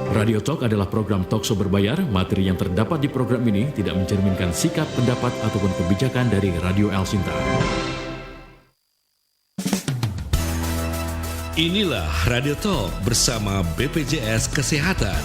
Radio Talk adalah program talkshow berbayar. Materi yang terdapat di program ini tidak mencerminkan sikap, pendapat, ataupun kebijakan dari Radio El Sinta. Inilah Radio Talk bersama BPJS Kesehatan.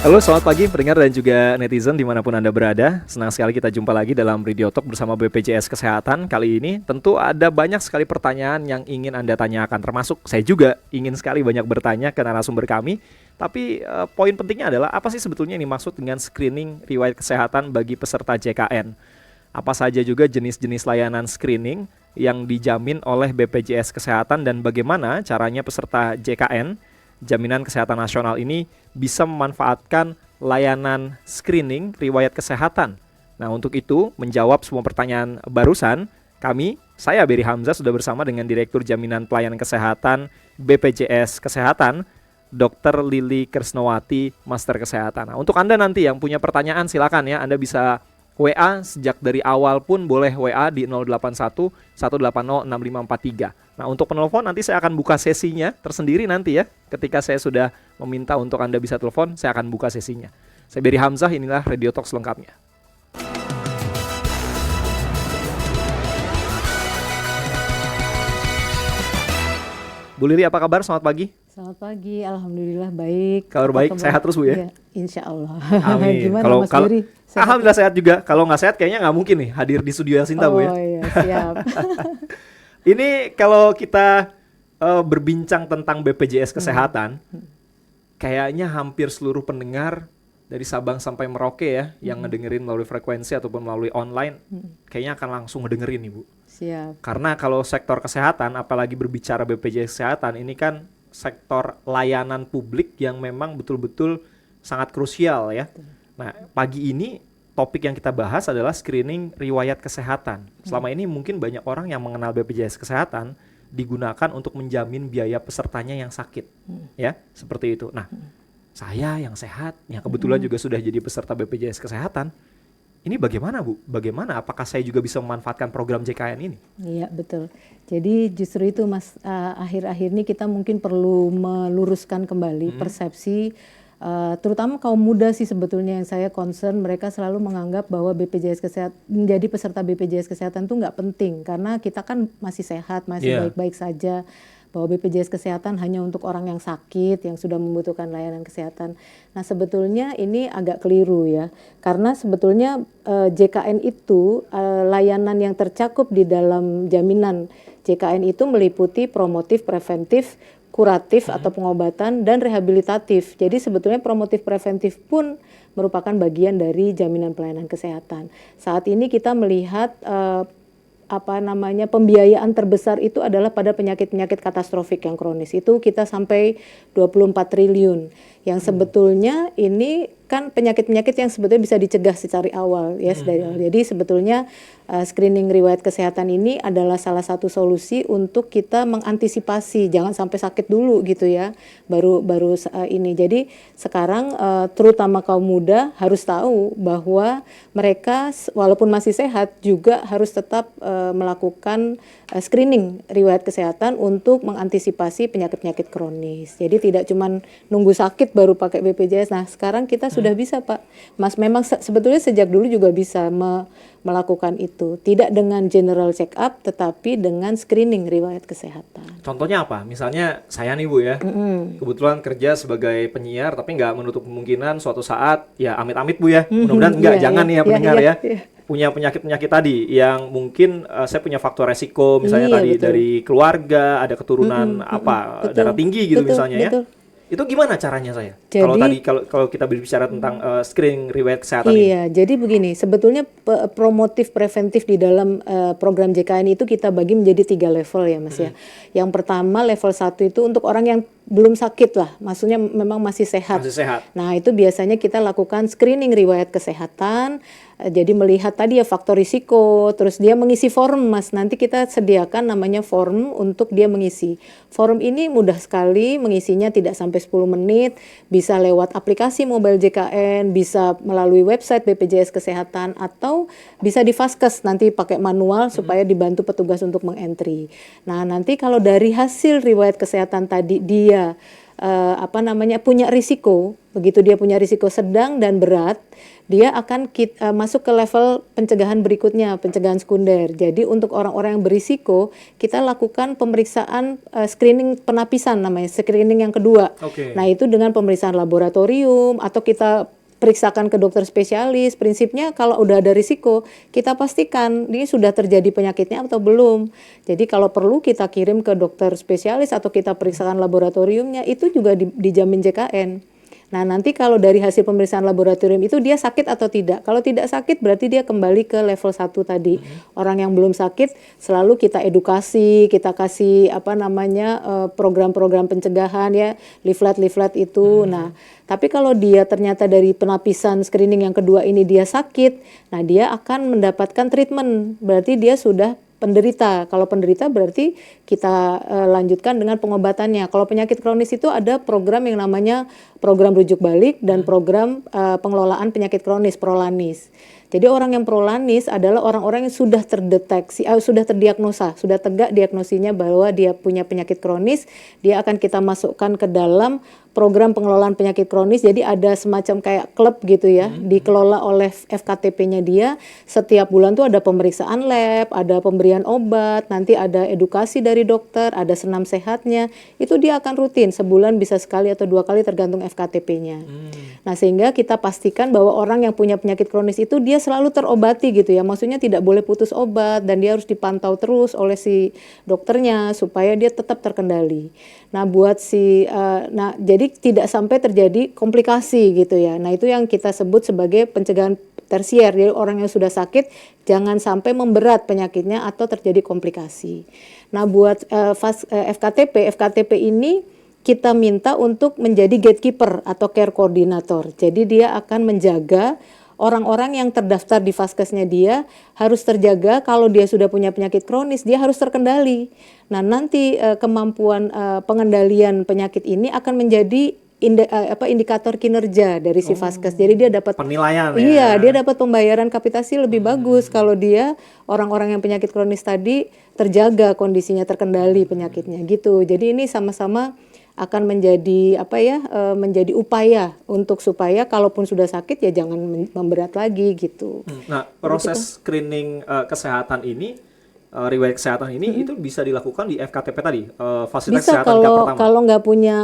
Halo, selamat pagi pendengar dan juga netizen dimanapun Anda berada. Senang sekali kita jumpa lagi dalam Radio Talk bersama BPJS Kesehatan. Kali ini tentu ada banyak sekali pertanyaan yang ingin Anda tanyakan. Termasuk saya juga ingin sekali banyak bertanya ke narasumber kami. Tapi poin pentingnya adalah apa sih sebetulnya ini maksud dengan screening riwayat kesehatan bagi peserta JKN? Apa saja juga jenis-jenis layanan screening yang dijamin oleh BPJS Kesehatan dan bagaimana caranya peserta JKN Jaminan Kesehatan Nasional ini bisa memanfaatkan layanan screening riwayat kesehatan. Nah, untuk itu menjawab semua pertanyaan barusan, saya Beri Hamzah sudah bersama dengan Direktur Jaminan Pelayanan Kesehatan BPJS Kesehatan, Dr. Lili Kresnawati, Master Kesehatan. Nah, untuk Anda nanti yang punya pertanyaan silakan ya, Anda bisa WA sejak dari awal pun boleh WA di 081 180 6543. Nah, untuk penelpon nanti saya akan buka sesinya tersendiri nanti ya. Ketika saya sudah meminta untuk Anda bisa telepon, saya akan buka sesinya. Saya Beri Hamzah, inilah Radio Talk selengkapnya. Bu Lili, apa kabar? Selamat pagi. Selamat pagi, alhamdulillah baik. Kabar baik, sehat terus Bu ya? Ya, insya Allah. Amin. Gimana Mas Beri? Alhamdulillah sehat juga. Kalau nggak sehat kayaknya nggak mungkin nih hadir di studio El Sinta Bu ya. Oh iya, siap. Ini kalau kita berbincang tentang BPJS Kesehatan, kayaknya hampir seluruh pendengar dari Sabang sampai Merauke ya, yang ngedengerin melalui frekuensi ataupun melalui online, kayaknya akan langsung ngedengerin nih Bu. Siap. Karena kalau sektor kesehatan, apalagi berbicara BPJS Kesehatan, ini kan sektor layanan publik yang memang betul-betul sangat krusial ya. Nah, pagi ini topik yang kita bahas adalah screening riwayat kesehatan. Selama ini mungkin banyak orang yang mengenal BPJS Kesehatan digunakan untuk menjamin biaya pesertanya yang sakit, ya, seperti itu. Nah, saya yang sehat, yang kebetulan juga sudah jadi peserta BPJS Kesehatan, ini bagaimana Bu? Bagaimana? Apakah saya juga bisa memanfaatkan program JKN ini? Iya, betul. Jadi justru itu Mas, akhir-akhir ini kita mungkin perlu meluruskan kembali persepsi, terutama kaum muda sih sebetulnya yang saya concern. Mereka selalu menganggap bahwa BPJS Kesehatan, menjadi peserta BPJS Kesehatan itu nggak penting karena kita kan masih sehat, masih baik-baik saja. Bahwa BPJS Kesehatan hanya untuk orang yang sakit, yang sudah membutuhkan layanan kesehatan. Nah, sebetulnya ini agak keliru ya, karena sebetulnya JKN itu layanan yang tercakup di dalam jaminan JKN itu meliputi promotif, preventif, kuratif atau pengobatan, dan rehabilitatif. Jadi sebetulnya promotif preventif pun merupakan bagian dari jaminan pelayanan kesehatan. Saat ini kita melihat pembiayaan terbesar itu adalah pada penyakit-penyakit katastrofik yang kronis. Itu kita sampai 24 triliun. Yang sebetulnya ini kan penyakit-penyakit yang sebetulnya bisa dicegah secara awal ya dari awal. Jadi sebetulnya screening riwayat kesehatan ini adalah salah satu solusi untuk kita mengantisipasi jangan sampai sakit dulu gitu ya. Baru ini. Jadi sekarang terutama kaum muda harus tahu bahwa mereka walaupun masih sehat juga harus tetap melakukan screening riwayat kesehatan untuk mengantisipasi penyakit-penyakit kronis. Jadi tidak cuma nunggu sakit baru pakai BPJS. Nah, sekarang kita sudah bisa Pak. Mas, memang sebetulnya sejak dulu juga bisa melakukan itu. Tidak dengan general check up, tetapi dengan screening riwayat kesehatan. Contohnya apa? Misalnya saya nih Bu ya, kebetulan kerja sebagai penyiar, tapi nggak menutup kemungkinan suatu saat, ya amit-amit Bu ya, mudah-mudahan nggak, jangan nih ya pendengar ya, punya penyakit-penyakit tadi yang mungkin saya punya faktor resiko, misalnya tadi betul. Dari keluarga, ada keturunan darah tinggi gitu misalnya ya. Itu gimana caranya saya? Kalau kita berbicara tentang screening riwayat kesehatan ini. Iya, jadi begini, sebetulnya promotif preventif di dalam program JKN itu kita bagi menjadi 3 level ya Mas ya. Yang pertama level 1 itu untuk orang yang belum sakit lah, maksudnya memang masih sehat. Nah, itu biasanya kita lakukan screening riwayat kesehatan. Jadi melihat tadi ya faktor risiko, terus dia mengisi form Mas. Nanti kita sediakan namanya form untuk dia mengisi. Form ini mudah sekali, mengisinya tidak sampai 10 menit, bisa lewat aplikasi mobile JKN, bisa melalui website BPJS Kesehatan, atau bisa di Vaskes nanti pakai manual supaya dibantu petugas untuk mengentry. Nah, nanti kalau dari hasil riwayat kesehatan tadi dia punya risiko, begitu dia punya risiko sedang dan berat, dia akan masuk ke level pencegahan berikutnya, pencegahan sekunder. Jadi untuk orang-orang yang berisiko, kita lakukan pemeriksaan screening penapisan namanya, screening yang kedua. Nah itu dengan pemeriksaan laboratorium atau kita periksakan ke dokter spesialis. Prinsipnya kalau udah ada risiko, kita pastikan ini sudah terjadi penyakitnya atau belum. Jadi kalau perlu kita kirim ke dokter spesialis atau kita periksakan laboratoriumnya, itu juga dijamin JKN. Nah nanti kalau dari hasil pemeriksaan laboratorium itu dia sakit atau tidak. Kalau tidak sakit berarti dia kembali ke level 1 tadi. Orang yang belum sakit selalu kita edukasi, kita kasih program-program pencegahan ya, leaflet-leaflet itu. Nah tapi kalau dia ternyata dari penapisan screening yang kedua ini dia sakit, nah dia akan mendapatkan treatment. Berarti dia sudah penderita. Kalau penderita berarti kita lanjutkan dengan pengobatannya. Kalau penyakit kronis itu ada program yang namanya program rujuk balik dan program pengelolaan penyakit kronis, prolanis. Jadi orang yang prolanis adalah orang-orang yang sudah terdeteksi, sudah terdiagnosa, sudah tegak diagnosinya bahwa dia punya penyakit kronis, dia akan kita masukkan ke dalam program pengelolaan penyakit kronis. Jadi ada semacam kayak klub gitu ya, dikelola oleh FKTP-nya dia. Setiap bulan tuh ada pemeriksaan lab, ada pemberian obat, nanti ada edukasi dari dokter, ada senam sehatnya. Itu dia akan rutin, sebulan bisa sekali atau 2 kali tergantung FKTP-nya. Nah sehingga kita pastikan bahwa orang yang punya penyakit kronis itu dia selalu terobati gitu ya. Maksudnya tidak boleh putus obat dan dia harus dipantau terus oleh si dokternya supaya dia tetap terkendali. Nah buat jadi tidak sampai terjadi komplikasi gitu ya. Nah itu yang kita sebut sebagai pencegahan tersier. Jadi orang yang sudah sakit jangan sampai memberat penyakitnya atau terjadi komplikasi. Nah buat FKTP ini kita minta untuk menjadi gatekeeper atau care coordinator. Jadi dia akan menjaga orang-orang yang terdaftar di Vaskesnya dia harus terjaga. Kalau dia sudah punya penyakit kronis, dia harus terkendali. Nah nanti kemampuan pengendalian penyakit ini akan menjadi indikator kinerja dari si Vaskes. Jadi dia dapat penilaian. Iya, dia dapat pembayaran kapitasi lebih bagus kalau dia orang-orang yang penyakit kronis tadi terjaga kondisinya, terkendali penyakitnya gitu. Jadi ini sama-sama akan menjadi menjadi upaya untuk supaya kalaupun sudah sakit ya jangan memberat lagi gitu. Nah, proses screening kesehatan ini, riwayat kesehatan ini itu bisa dilakukan di FKTP tadi, fasilitas bisa kesehatan tingkat pertama. Kalau nggak punya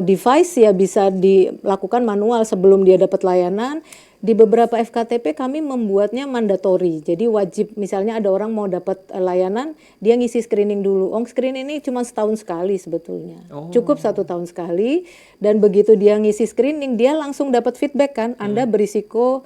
device ya bisa dilakukan manual sebelum dia dapat layanan. Di beberapa FKTP kami membuatnya mandatori. Jadi wajib, misalnya ada orang mau dapat layanan, dia ngisi screening dulu. Screening ini cuma setahun sekali sebetulnya. Cukup 1 tahun sekali. Dan begitu dia ngisi screening, dia langsung dapat feedback kan. Anda berisiko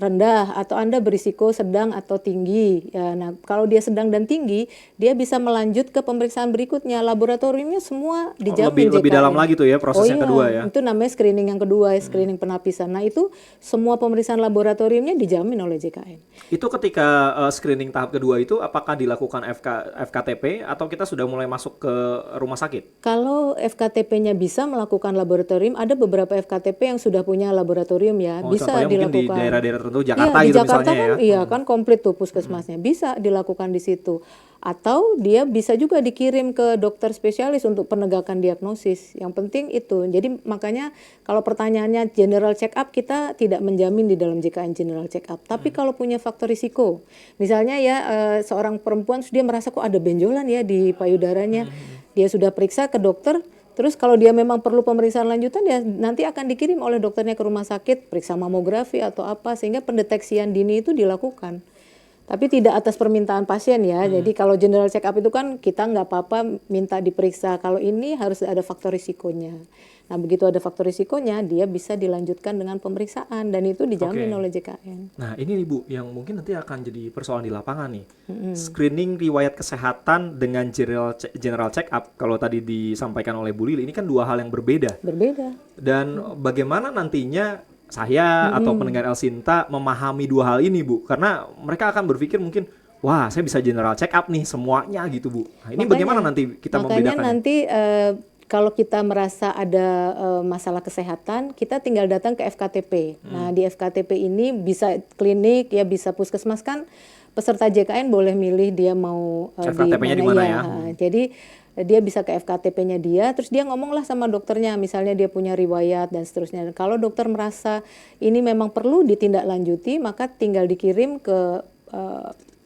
rendah atau Anda berisiko sedang atau tinggi. Ya, nah, kalau dia sedang dan tinggi, dia bisa melanjut ke pemeriksaan berikutnya. Laboratoriumnya semua dijamin lebih dalam lagi tuh ya proses yang kedua ya. Itu namanya screening yang kedua, screening penapisan. Nah, itu semua pemeriksaan laboratoriumnya dijamin oleh JKN. Itu ketika screening tahap kedua itu apakah dilakukan FKTP atau kita sudah mulai masuk ke rumah sakit? Kalau FKTP-nya bisa melakukan laboratorium, ada beberapa FKTP yang sudah punya laboratorium ya, bisa dilakukan di daerah tertentu, Jakarta di gitu Jakarta misalnya kan, ya. Iya kan komplit tuh puskesmasnya, bisa dilakukan di situ. Atau dia bisa juga dikirim ke dokter spesialis untuk penegakan diagnosis. Yang penting itu. Jadi makanya kalau pertanyaannya general check up, kita tidak menjamin di dalam JKN general check up. Tapi kalau punya faktor risiko, misalnya ya seorang perempuan dia merasa kok ada benjolan ya di payudaranya, dia sudah periksa ke dokter. Terus kalau dia memang perlu pemeriksaan lanjutan ya nanti akan dikirim oleh dokternya ke rumah sakit, periksa mamografi atau apa sehingga pendeteksian dini itu dilakukan. Tapi tidak atas permintaan pasien ya. Jadi kalau general check up itu kan kita nggak apa-apa minta diperiksa. Kalau ini harus ada faktor risikonya. Nah begitu ada faktor risikonya dia bisa dilanjutkan dengan pemeriksaan dan itu dijamin oleh JKN. Nah ini nih Bu yang mungkin nanti akan jadi persoalan di lapangan nih. Screening riwayat kesehatan dengan general check up kalau tadi disampaikan oleh Bu Lili ini kan 2 hal yang berbeda. Berbeda. Dan bagaimana nantinya saya atau pendengar El Sinta memahami 2 hal ini Bu? Karena mereka akan berpikir mungkin wah saya bisa general check up nih semuanya gitu Bu. Nah, ini bagaimana nanti kita membedakannya? Makanya nanti kalau kita merasa ada masalah kesehatan, kita tinggal datang ke FKTP. Nah, di FKTP ini bisa klinik, ya bisa puskesmas kan, peserta JKN boleh milih dia mau FKTP-nya di mana ya. Jadi dia bisa ke FKTP-nya dia, terus dia ngomonglah sama dokternya, misalnya dia punya riwayat dan seterusnya. Dan kalau dokter merasa ini memang perlu ditindaklanjuti, maka tinggal dikirim ke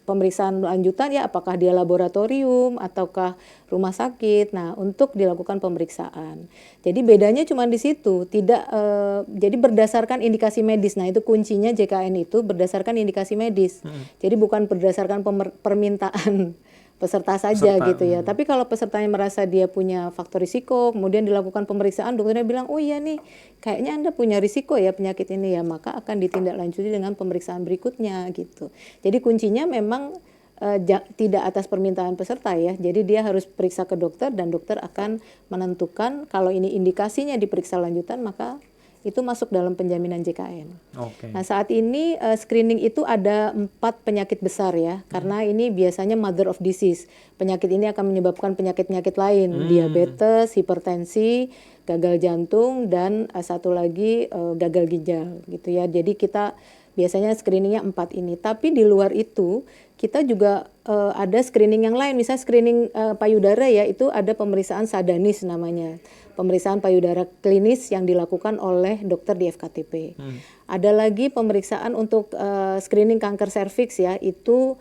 pemeriksaan lanjutan ya, apakah dia laboratorium ataukah rumah sakit. Nah, untuk dilakukan pemeriksaan. Jadi bedanya cuma di situ, tidak jadi berdasarkan indikasi medis. Nah, itu kuncinya JKN itu berdasarkan indikasi medis. Jadi bukan berdasarkan permintaan peserta saja gitu ya. Tapi kalau pesertanya merasa dia punya faktor risiko, kemudian dilakukan pemeriksaan, dokternya bilang, oh iya nih, kayaknya Anda punya risiko ya penyakit ini ya, maka akan ditindaklanjuti dengan pemeriksaan berikutnya gitu. Jadi kuncinya memang tidak atas permintaan peserta ya. Jadi dia harus periksa ke dokter dan dokter akan menentukan kalau ini indikasinya diperiksa lanjutan, maka itu masuk dalam penjaminan JKN. Nah, saat ini screening itu ada 4 penyakit besar ya, karena ini biasanya mother of disease. Penyakit ini akan menyebabkan penyakit-penyakit lain, diabetes, hipertensi, gagal jantung, dan satu lagi gagal ginjal gitu ya. Jadi kita biasanya screeningnya 4 ini. Tapi di luar itu kita juga ada screening yang lain, misalnya screening payudara ya, itu ada pemeriksaan sadanis namanya. Pemeriksaan payudara klinis yang dilakukan oleh dokter di FKTP. Ada lagi pemeriksaan untuk screening kanker serviks ya, itu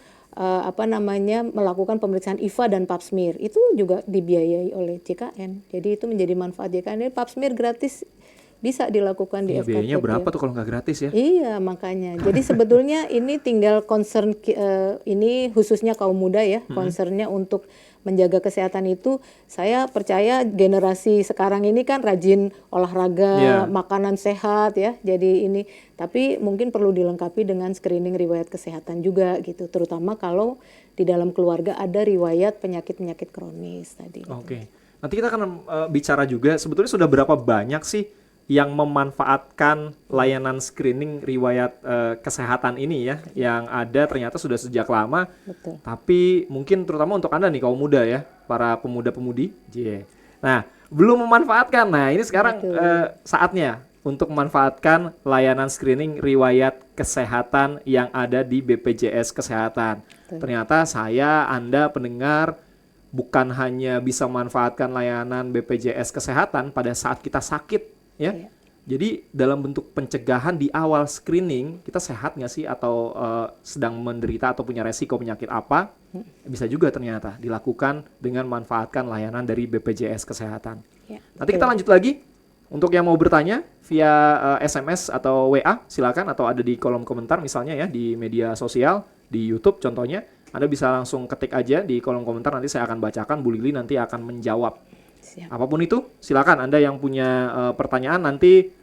melakukan pemeriksaan IVA dan pap smear. Itu juga dibiayai oleh JKN. Jadi itu menjadi manfaat JKN. Ini pap smear gratis bisa dilakukan di FKTP. Biayanya berapa tuh kalau nggak gratis ya? Iya, makanya. Jadi sebetulnya ini tinggal concern ini khususnya kaum muda ya, concernnya untuk menjaga kesehatan itu. Saya percaya generasi sekarang ini kan rajin olahraga, makanan sehat ya. Jadi ini, tapi mungkin perlu dilengkapi dengan screening riwayat kesehatan juga gitu, terutama kalau di dalam keluarga ada riwayat penyakit-penyakit kronis tadi. Oke. Nanti kita akan bicara juga sebetulnya sudah berapa banyak sih yang memanfaatkan layanan screening riwayat kesehatan ini ya, yang ada ternyata sudah sejak lama. Betul. Tapi mungkin terutama untuk Anda nih kaum muda ya, para pemuda-pemudi. Nah, belum memanfaatkan. Nah, ini sekarang saatnya untuk memanfaatkan layanan screening riwayat kesehatan yang ada di BPJS Kesehatan. Betul. Ternyata Anda pendengar bukan hanya bisa memanfaatkan layanan BPJS Kesehatan pada saat kita sakit ya. Jadi dalam bentuk pencegahan di awal screening, kita sehat nggak sih atau sedang menderita atau punya resiko penyakit apa, bisa juga ternyata dilakukan dengan memanfaatkan layanan dari BPJS Kesehatan. Nanti kita lanjut lagi. Untuk yang mau bertanya via SMS atau WA silakan, atau ada di kolom komentar misalnya ya di media sosial, di YouTube contohnya, Anda bisa langsung ketik aja di kolom komentar, nanti saya akan bacakan, Bu Lili nanti akan menjawab. Apapun itu, silakan Anda yang punya pertanyaan nanti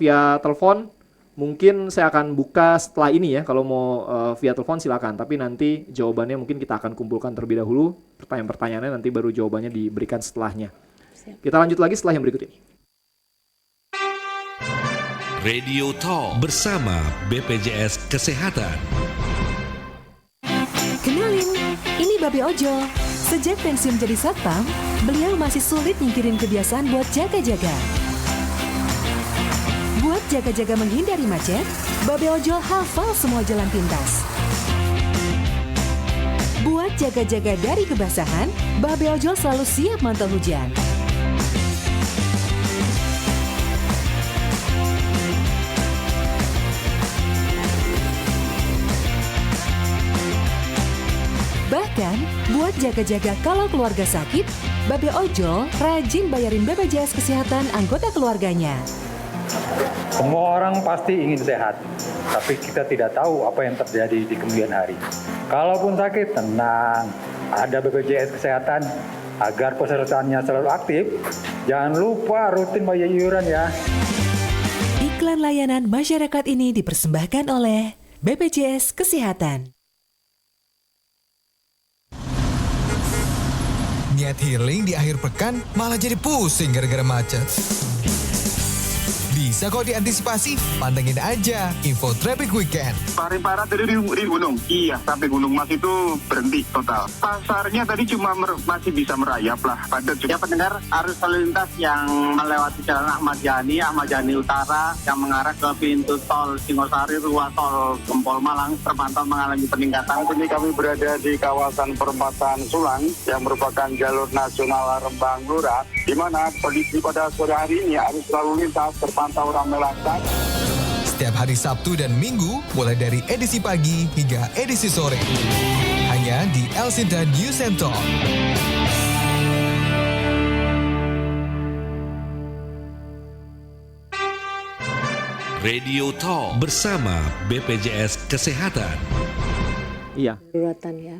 via telepon, mungkin saya akan buka setelah ini ya. Kalau mau via telepon silakan, tapi nanti jawabannya mungkin kita akan kumpulkan terlebih dahulu. Pertanyaan-pertanyaannya nanti baru jawabannya diberikan setelahnya. Kita lanjut lagi setelah yang berikut ini. Radio Talk bersama BPJS Kesehatan. Kenalin, ini Babe Ojol. Sejak pensiun jadi satpam, beliau masih sulit nyingkirin kebiasaan buat jaga-jaga. Buat jaga-jaga menghindari macet, Babe Ojol hafal semua jalan pintas. Buat jaga-jaga dari kebasahan, Babe Ojol selalu siap mantau hujan. Bahkan, buat jaga-jaga kalau keluarga sakit, Babe Ojol rajin bayarin BPJS Kesehatan anggota keluarganya. Semua orang pasti ingin sehat, tapi kita tidak tahu apa yang terjadi di kemudian hari. Kalaupun sakit, tenang, ada BPJS Kesehatan agar pesertanya selalu aktif. Jangan lupa rutin bayar iuran ya. Iklan layanan masyarakat ini dipersembahkan oleh BPJS Kesehatan. Niat healing di akhir pekan malah jadi pusing gara-gara macet. Bisa Bisa kok diantisipasi, pantengin aja Info Traffic Weekend. Paling parah tadi di gunung. Iya, sampai Gunung Mas itu berhenti total. Pasarnya tadi cuma masih bisa merayap lah. Padat juga. Ya pendengar, arus lalu lintas yang melewati jalan Ahmad Yani Utara yang mengarah ke pintu tol Singosari, ruas tol Gempol Malang terpantau mengalami peningkatan. Saat ini kami berada di kawasan perempatan Sulang yang merupakan jalur nasional Rembang Blora, di mana kondisi pada sore hari ini arus lalu lintas terpantau ramai lancar. Setiap hari Sabtu dan Minggu, mulai dari edisi pagi hingga edisi sore. Hanya di El Sinta News and Talk. Radio Talk bersama BPJS Kesehatan. Iya. Daruratan ya.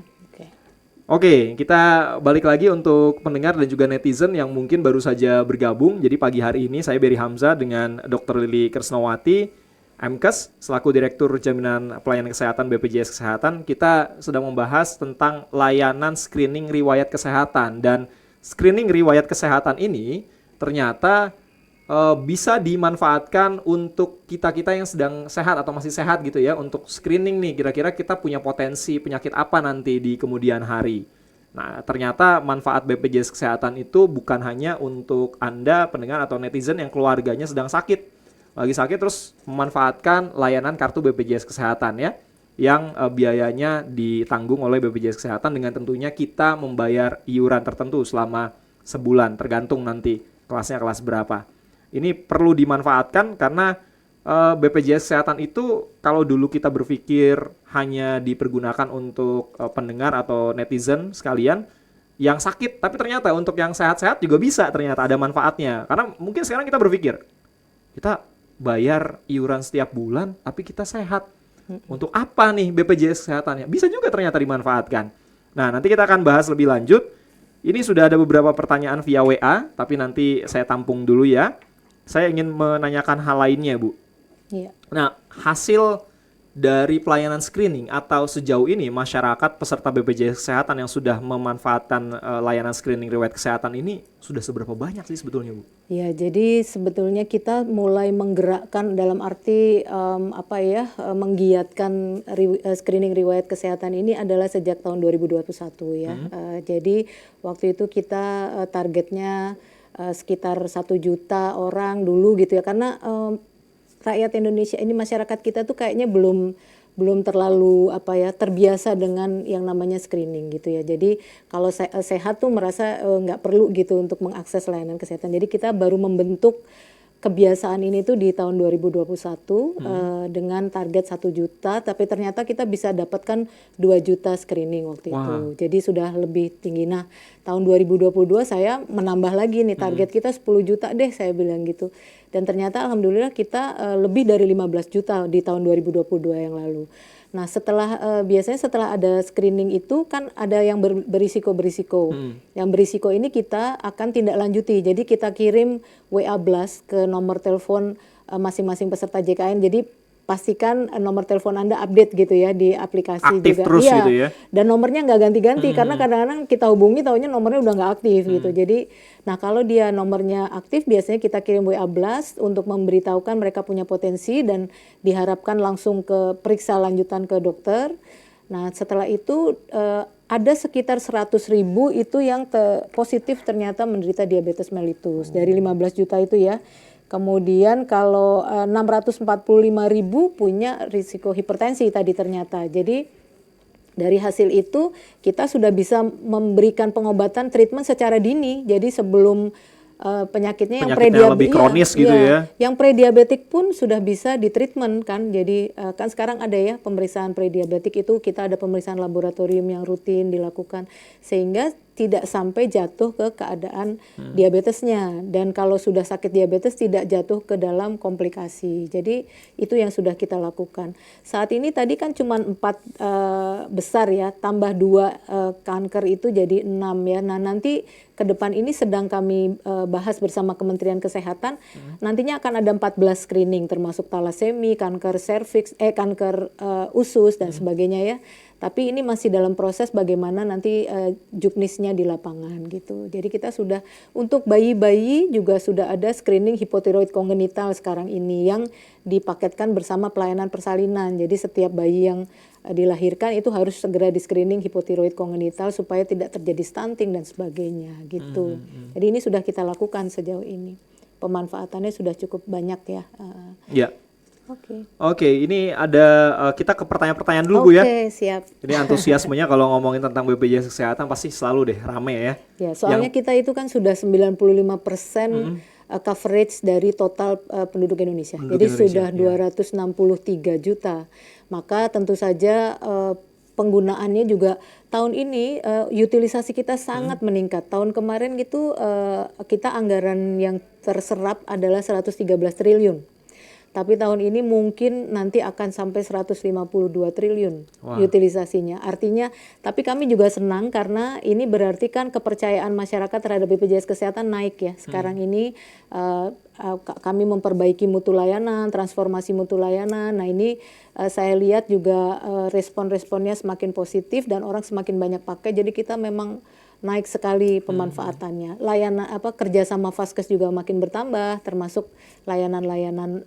Oke, kita balik lagi untuk pendengar dan juga netizen yang mungkin baru saja bergabung. Jadi pagi hari ini saya Berry Hamzah dengan Dr. Lili Kresnawati, MKes, selaku Direktur Jaminan Pelayanan Kesehatan BPJS Kesehatan. Kita sedang membahas tentang layanan screening riwayat kesehatan. Dan screening riwayat kesehatan ini ternyata bisa dimanfaatkan untuk kita-kita yang sedang sehat atau masih sehat gitu ya, untuk screening nih, kira-kira kita punya potensi penyakit apa nanti di kemudian hari. Nah, ternyata manfaat BPJS Kesehatan itu bukan hanya untuk Anda pendengar atau netizen yang keluarganya sedang sakit, lagi sakit terus memanfaatkan layanan kartu BPJS Kesehatan ya, yang biayanya ditanggung oleh BPJS Kesehatan dengan tentunya kita membayar iuran tertentu selama sebulan, tergantung nanti kelasnya kelas berapa. Ini perlu dimanfaatkan karena BPJS Kesehatan itu kalau dulu kita berpikir hanya dipergunakan untuk pendengar atau netizen sekalian yang sakit, tapi ternyata untuk yang sehat-sehat juga bisa, ternyata ada manfaatnya. Karena mungkin sekarang kita berpikir, kita bayar iuran setiap bulan tapi kita sehat. Untuk apa nih BPJS Kesehatannya? Bisa juga ternyata dimanfaatkan. Nah, nanti kita akan bahas lebih lanjut. Ini sudah ada beberapa pertanyaan via WA, tapi nanti saya tampung dulu ya. Saya ingin menanyakan hal lainnya, Bu. Iya. Nah, hasil dari pelayanan screening atau sejauh ini masyarakat peserta BPJS Kesehatan yang sudah memanfaatkan layanan screening riwayat kesehatan ini sudah seberapa banyak sih sebetulnya, Bu? Ya, jadi sebetulnya kita mulai menggerakkan dalam arti menggiatkan screening riwayat kesehatan ini adalah sejak tahun 2021 ya. Jadi waktu itu kita targetnya sekitar 1 juta orang dulu gitu ya, karena rakyat Indonesia ini, masyarakat kita tuh kayaknya belum terlalu terbiasa dengan yang namanya screening gitu ya. Jadi kalau sehat tuh merasa nggak perlu gitu untuk mengakses layanan kesehatan. Jadi kita baru membentuk kebiasaan ini tuh di tahun 2021 dengan target 1 juta, tapi ternyata kita bisa dapatkan 2 juta screening waktu itu. Jadi sudah lebih tinggi. Nah, tahun 2022 saya menambah lagi nih target kita 10 juta deh, saya bilang gitu. Dan ternyata alhamdulillah kita lebih dari 15 juta di tahun 2022 yang lalu. Nah, biasanya setelah ada screening itu kan ada yang berisiko. Yang berisiko ini kita akan tindak lanjuti. Jadi kita kirim WA blast ke nomor telepon masing-masing peserta JKN. Jadi pastikan nomor telepon Anda update gitu ya di aplikasi aktif juga. Terus iya, gitu ya. Dan nomornya nggak ganti-ganti karena kadang-kadang kita hubungi taunya nomornya udah nggak aktif gitu. Jadi, nah kalau dia nomornya aktif biasanya kita kirim WA blast untuk memberitahukan mereka punya potensi dan diharapkan langsung ke periksa lanjutan ke dokter. Nah setelah itu ada sekitar 100.000 itu yang positif ternyata menderita diabetes mellitus dari 15 juta itu ya. Kemudian kalau 645.000 punya risiko hipertensi tadi ternyata. Jadi dari hasil itu kita sudah bisa memberikan pengobatan treatment secara dini. Jadi sebelum penyakitnya yang lebih kronis gitu ya. Yang prediabetik pun sudah bisa ditreatment kan. Jadi kan sekarang ada ya pemeriksaan prediabetik itu, kita ada pemeriksaan laboratorium yang rutin dilakukan sehingga tidak sampai jatuh ke keadaan diabetesnya, dan kalau sudah sakit diabetes tidak jatuh ke dalam komplikasi. Jadi itu yang sudah kita lakukan. Saat ini tadi kan cuma 4 besar ya, tambah 2 kanker itu jadi 6 ya. Nah nanti ke depan ini sedang kami bahas bersama Kementerian Kesehatan. Nantinya akan ada 14 screening termasuk talasemi, kanker serviks, kanker usus dan sebagainya ya. Tapi ini masih dalam proses bagaimana nanti juknisnya di lapangan gitu. Jadi kita sudah untuk bayi-bayi juga sudah ada screening hipotiroid kongenital sekarang ini yang dipaketkan bersama pelayanan persalinan. Jadi setiap bayi yang dilahirkan itu harus segera di screening hipotiroid kongenital supaya tidak terjadi stunting dan sebagainya gitu. Jadi ini sudah kita lakukan sejauh ini. Pemanfaatannya sudah cukup banyak ya. Ya. Oke, ini ada kita ke pertanyaan-pertanyaan dulu Bu ya. Oke, siap. Ini antusiasmenya kalau ngomongin tentang BPJS Kesehatan pasti selalu deh rame ya. Ya, soalnya kita itu kan sudah 95% coverage dari total penduduk Indonesia. Jadi sudah 263 juta. Maka tentu saja penggunaannya juga tahun ini utilisasi kita sangat meningkat. Tahun kemarin gitu kita anggaran yang terserap adalah 113 triliun. Tapi tahun ini mungkin nanti akan sampai 152 triliun utilisasinya. Artinya, tapi kami juga senang karena ini berarti kan kepercayaan masyarakat terhadap BPJS Kesehatan naik ya. Sekarang ini kami memperbaiki mutu layanan, transformasi mutu layanan. Nah ini saya lihat juga respon-responnya semakin positif dan orang semakin banyak pakai. Jadi kita memang naik sekali pemanfaatannya. Layanan kerjasama Vaskes juga makin bertambah, termasuk layanan-layanan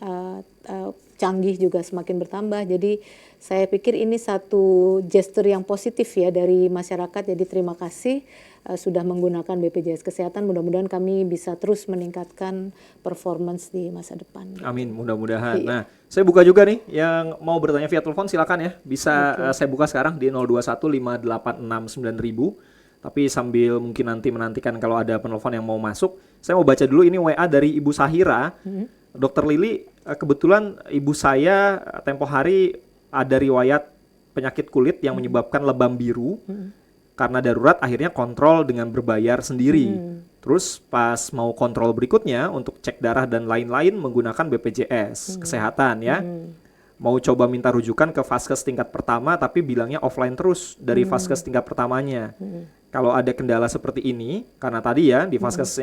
canggih juga semakin bertambah. Jadi saya pikir ini satu gesture yang positif ya dari masyarakat. Jadi terima kasih sudah menggunakan BPJS Kesehatan. Mudah-mudahan kami bisa terus meningkatkan performance di masa depan. Amin, mudah-mudahan. Nah, saya buka juga nih yang mau bertanya via telepon silakan ya. Bisa saya buka sekarang di 0215869.000. Tapi sambil mungkin nanti menantikan kalau ada penelpon yang mau masuk, saya mau baca dulu ini WA dari Ibu Sahira. Dokter Lili, kebetulan ibu saya tempo hari ada riwayat penyakit kulit yang menyebabkan lebam biru. Karena darurat akhirnya kontrol dengan berbayar sendiri. Terus pas mau kontrol berikutnya untuk cek darah dan lain-lain menggunakan BPJS Kesehatan ya. Mau coba minta rujukan ke Vaskes tingkat pertama tapi bilangnya offline terus dari Vaskes tingkat pertamanya. Kalau ada kendala seperti ini, karena tadi ya di Vaskes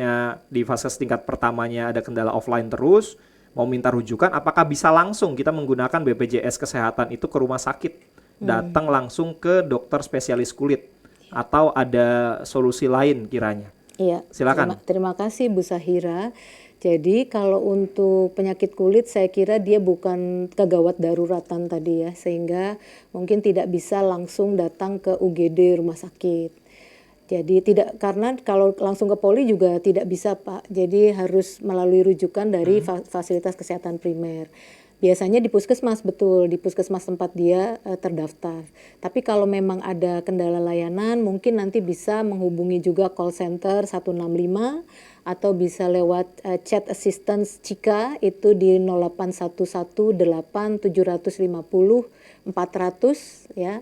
tingkat pertamanya ada kendala offline terus, mau minta rujukan, apakah bisa langsung kita menggunakan BPJS Kesehatan itu ke rumah sakit, datang langsung ke dokter spesialis kulit, atau ada solusi lain kiranya? Iya. Silakan. Terima kasih Bu Sahira. Jadi kalau untuk penyakit kulit saya kira dia bukan kegawat daruratan tadi ya, sehingga mungkin tidak bisa langsung datang ke UGD rumah sakit. Jadi tidak, karena kalau langsung ke poli juga tidak bisa Pak. Jadi harus melalui rujukan dari fasilitas kesehatan primer. Biasanya di puskesmas, betul, di puskesmas tempat dia terdaftar. Tapi kalau memang ada kendala layanan, mungkin nanti bisa menghubungi juga call center 165 atau bisa lewat chat assistance Cika itu di 08118750 400 ya.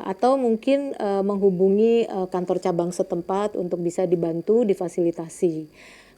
Atau mungkin menghubungi kantor cabang setempat untuk bisa dibantu difasilitasi.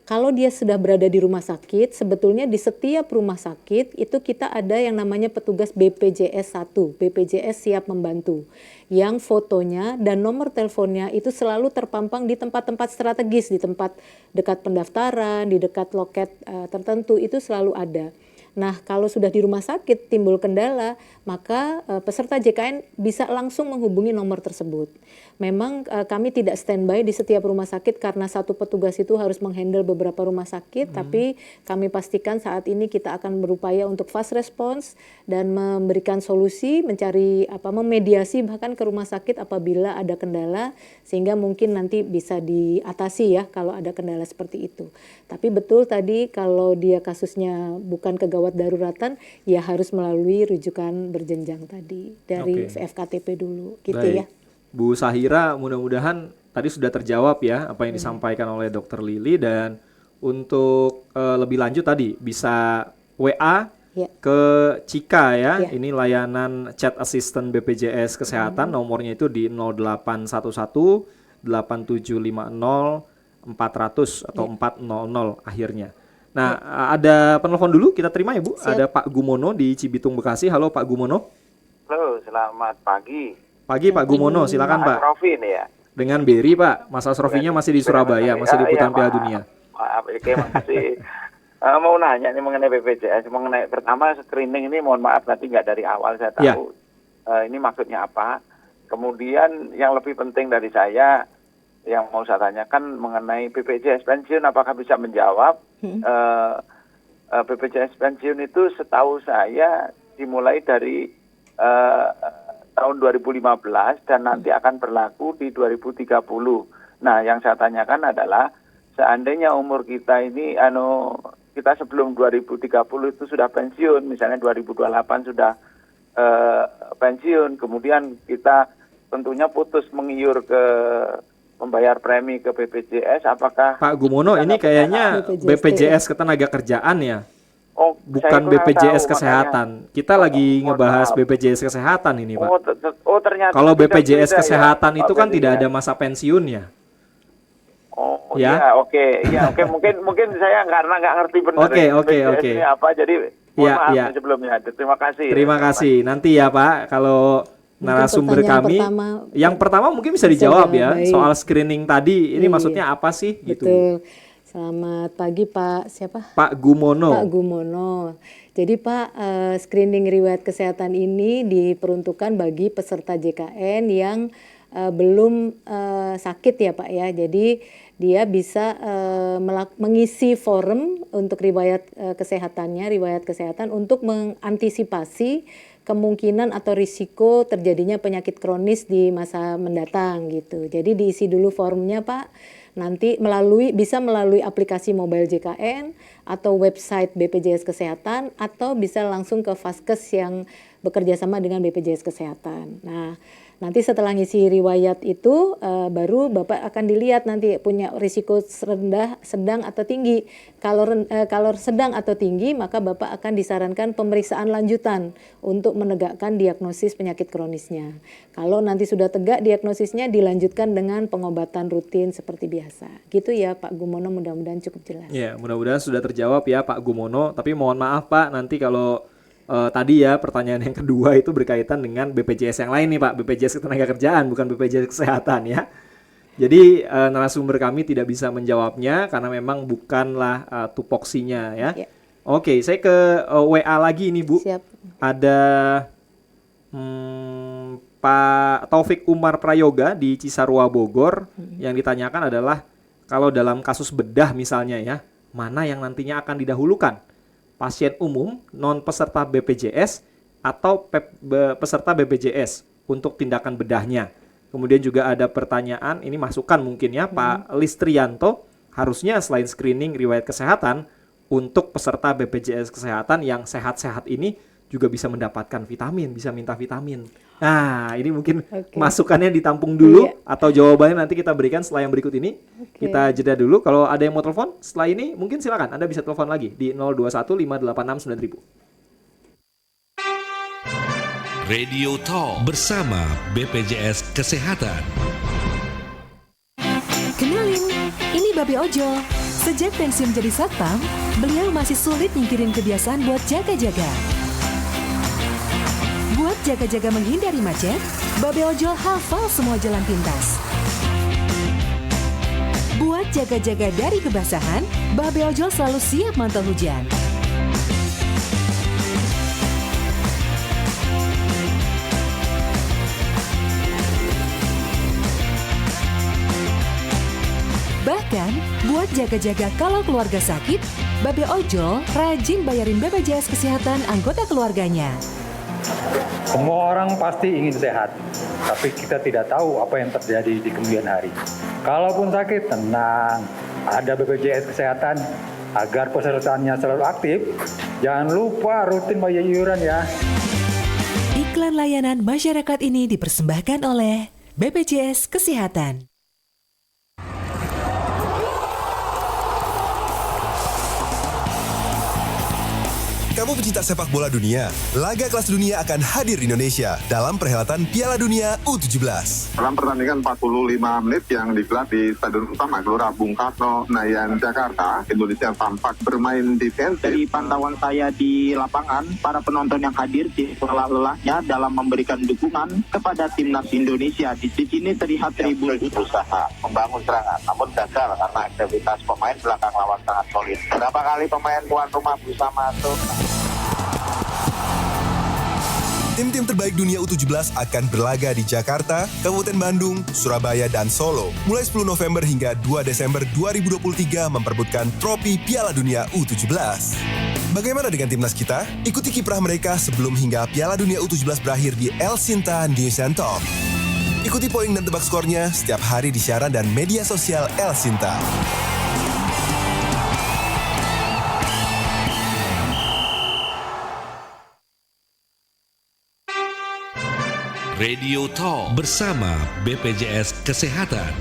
Kalau dia sudah berada di rumah sakit, sebetulnya di setiap rumah sakit itu kita ada yang namanya petugas BPJS 1, BPJS siap membantu. Yang fotonya dan nomor teleponnya itu selalu terpampang di tempat-tempat strategis, di tempat dekat pendaftaran, di dekat loket tertentu itu selalu ada. Nah, kalau sudah di rumah sakit timbul kendala, maka peserta JKN bisa langsung menghubungi nomor tersebut. Memang kami tidak standby di setiap rumah sakit karena satu petugas itu harus menghandle beberapa rumah sakit, tapi kami pastikan saat ini kita akan berupaya untuk fast response dan memberikan solusi, mencari memediasi bahkan ke rumah sakit apabila ada kendala, sehingga mungkin nanti bisa diatasi ya kalau ada kendala seperti itu. Tapi betul tadi kalau dia kasusnya bukan kegawat daruratan, ya harus melalui rujukan berjenjang tadi dari FKTP dulu gitu. Baik. Ya. Bu Sahira, mudah-mudahan tadi sudah terjawab ya apa yang disampaikan oleh Dokter Lili, dan untuk lebih lanjut tadi bisa WA ke Cika ya. Ini layanan chat assistant BPJS Kesehatan, nomornya itu di 0811 8750 400 atau 400 akhirnya. Nah, ada penelpon dulu, kita terima ya Bu. Siap. Ada Pak Gumono di Cibitung, Bekasi. Halo Pak Gumono. Halo, selamat pagi. Pagi Pak Gumono, silakan Pak. Asrofi nih ya. Dengan Beri Pak, Mas Asrofinya masih di Surabaya, masih di Putaran Piala Dunia. Maaf, masih. Mau nanya nih mengenai BPJS, mengenai pertama screening ini mohon maaf nanti nggak dari awal saya tahu. ini maksudnya apa. Kemudian yang lebih penting dari saya, yang mau saya tanyakan mengenai BPJS pensiun, apakah bisa menjawab? BPJS pensiun itu setahu saya dimulai dari tahun 2015 dan nanti akan berlaku di 2030. Nah, yang saya tanyakan adalah seandainya umur kita ini, kita sebelum 2030 itu sudah pensiun, misalnya 2028 sudah pensiun, kemudian kita tentunya putus mengiur ke membayar premi ke BPJS, apakah Pak Gumono ini kayaknya BPJS Ketenagakerjaan ya? Oh, bukan BPJS Kesehatan. Kita lagi ngebahas BPJS Kesehatan ini, Pak. Ternyata kalau BPJS beda, Kesehatan ya? itu kan tidak ada masa pensiunnya. Oh ya, oke. Mungkin saya karena nggak ngerti benar. Oke. Ini apa? Jadi maaf sebelumnya. Terima kasih. Terima kasih. Nanti ya Pak, kalau narasumber kami yang pertama mungkin bisa dijawab ya, baik. Soal screening tadi ini maksudnya apa sih? Betul. Gitu. Selamat pagi Pak, siapa? Pak Gumono. Pak Gumono. Jadi Pak, screening riwayat kesehatan ini diperuntukkan bagi peserta JKN yang belum sakit ya Pak ya. Jadi dia bisa mengisi form untuk riwayat kesehatan untuk mengantisipasi kemungkinan atau risiko terjadinya penyakit kronis di masa mendatang gitu. Jadi diisi dulu formnya Pak. Nanti bisa melalui aplikasi mobile JKN atau website BPJS Kesehatan atau bisa langsung ke Vaskes yang bekerja sama dengan BPJS Kesehatan. Nah, nanti setelah ngisi riwayat itu baru Bapak akan dilihat nanti punya risiko rendah, sedang atau tinggi. Kalau sedang atau tinggi maka Bapak akan disarankan pemeriksaan lanjutan untuk menegakkan diagnosis penyakit kronisnya. Kalau nanti sudah tegak diagnosisnya dilanjutkan dengan pengobatan rutin seperti biasa. Gitu ya Pak Gumono, mudah-mudahan cukup jelas. Ya, mudah-mudahan sudah terjawab ya Pak Gumono. Tapi mohon maaf Pak, nanti kalau tadi ya pertanyaan yang kedua itu berkaitan dengan BPJS yang lain nih Pak, BPJS Ketenagakerjaan bukan BPJS Kesehatan ya. Jadi narasumber kami tidak bisa menjawabnya karena memang bukanlah tupoksinya ya. Oke, saya ke WA lagi nih Bu. Siap. Ada Pak Taufik Umar Prayoga di Cisarua Bogor. Yang ditanyakan adalah kalau dalam kasus bedah misalnya ya, mana yang nantinya akan didahulukan? Pasien umum, non peserta BPJS, atau peserta BPJS untuk tindakan bedahnya. Kemudian juga ada pertanyaan, ini masukan mungkin ya, Pak Listrianto, harusnya selain screening riwayat kesehatan, untuk peserta BPJS Kesehatan yang sehat-sehat ini juga bisa mendapatkan vitamin, bisa minta vitamin. Nah, ini mungkin masukannya ditampung dulu atau jawabannya nanti kita berikan setelah yang berikut ini. Kita jeda dulu. Kalau ada yang mau telepon setelah ini mungkin silakan Anda bisa telepon lagi di 021 586 9000. Radio Talk bersama BPJS Kesehatan. Kenalin, ini Babe Ojol. Sejak pensiun jadi satpam, beliau masih sulit nyingkirin kebiasaan buat jaga-jaga. Buat jaga-jaga menghindari macet, Babe Ojol hafal semua jalan pintas. Buat jaga-jaga dari kebasahan, Babe Ojol selalu siap mantau hujan. Bahkan, buat jaga-jaga kalau keluarga sakit, Babe Ojol rajin bayarin BPJS Kesehatan anggota keluarganya. Semua orang pasti ingin sehat, tapi kita tidak tahu apa yang terjadi di kemudian hari. Kalaupun sakit, tenang. Ada BPJS Kesehatan agar pesertanya selalu aktif. Jangan lupa rutin bayar iuran ya. Iklan layanan masyarakat ini dipersembahkan oleh BPJS Kesehatan. Kamu pecinta sepak bola dunia? Laga kelas dunia akan hadir di Indonesia dalam perhelatan Piala Dunia U17. Dalam pertandingan 45 menit yang digelar di Stadion Utama Gelora Bung Karno, Senayan, Jakarta, Indonesia tampak bermain defensif. Dari pantauan saya di lapangan, para penonton yang hadir di lelah-lelahnya dalam memberikan dukungan kepada timnas Indonesia. Di sini terlihat tribun berusaha membangun serangan, namun gagal karena aktivitas pemain belakang lawan sangat solid. Berapa kali pemain tuan rumah berusaha masuk? Tim-tim terbaik dunia U17 akan berlaga di Jakarta, Kabupaten Bandung, Surabaya, dan Solo. Mulai 10 November hingga 2 Desember 2023 memperebutkan trofi Piala Dunia U17. Bagaimana dengan timnas kita? Ikuti kiprah mereka sebelum hingga Piala Dunia U17 berakhir di El Sinta News and Talk. Ikuti poin dan tebak skornya setiap hari di siaran dan media sosial El Sinta. Radio Talk bersama BPJS Kesehatan.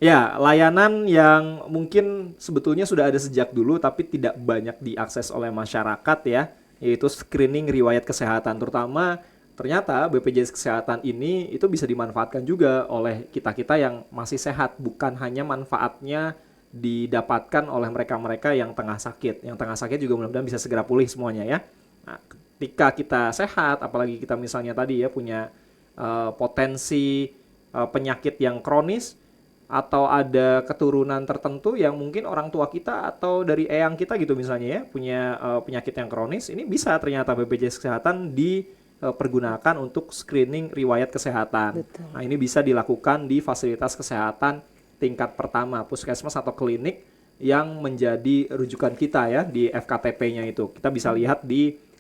Ya, layanan yang mungkin sebetulnya sudah ada sejak dulu tapi tidak banyak diakses oleh masyarakat ya, yaitu screening riwayat kesehatan. Terutama ternyata BPJS Kesehatan ini itu bisa dimanfaatkan juga oleh kita-kita yang masih sehat, bukan hanya manfaatnya didapatkan oleh mereka-mereka yang tengah sakit. Yang tengah sakit juga mudah-mudahan bisa segera pulih semuanya ya. Nah, ketika kita sehat, apalagi kita misalnya tadi ya punya potensi penyakit yang kronis atau ada keturunan tertentu yang mungkin orang tua kita atau dari eyang kita gitu misalnya ya punya penyakit yang kronis, ini bisa ternyata BPJS Kesehatan dipergunakan untuk screening riwayat kesehatan. Betul. Nah, ini bisa dilakukan di fasilitas kesehatan tingkat pertama, puskesmas atau klinik yang menjadi rujukan kita ya di FKTP-nya itu. Kita bisa lihat di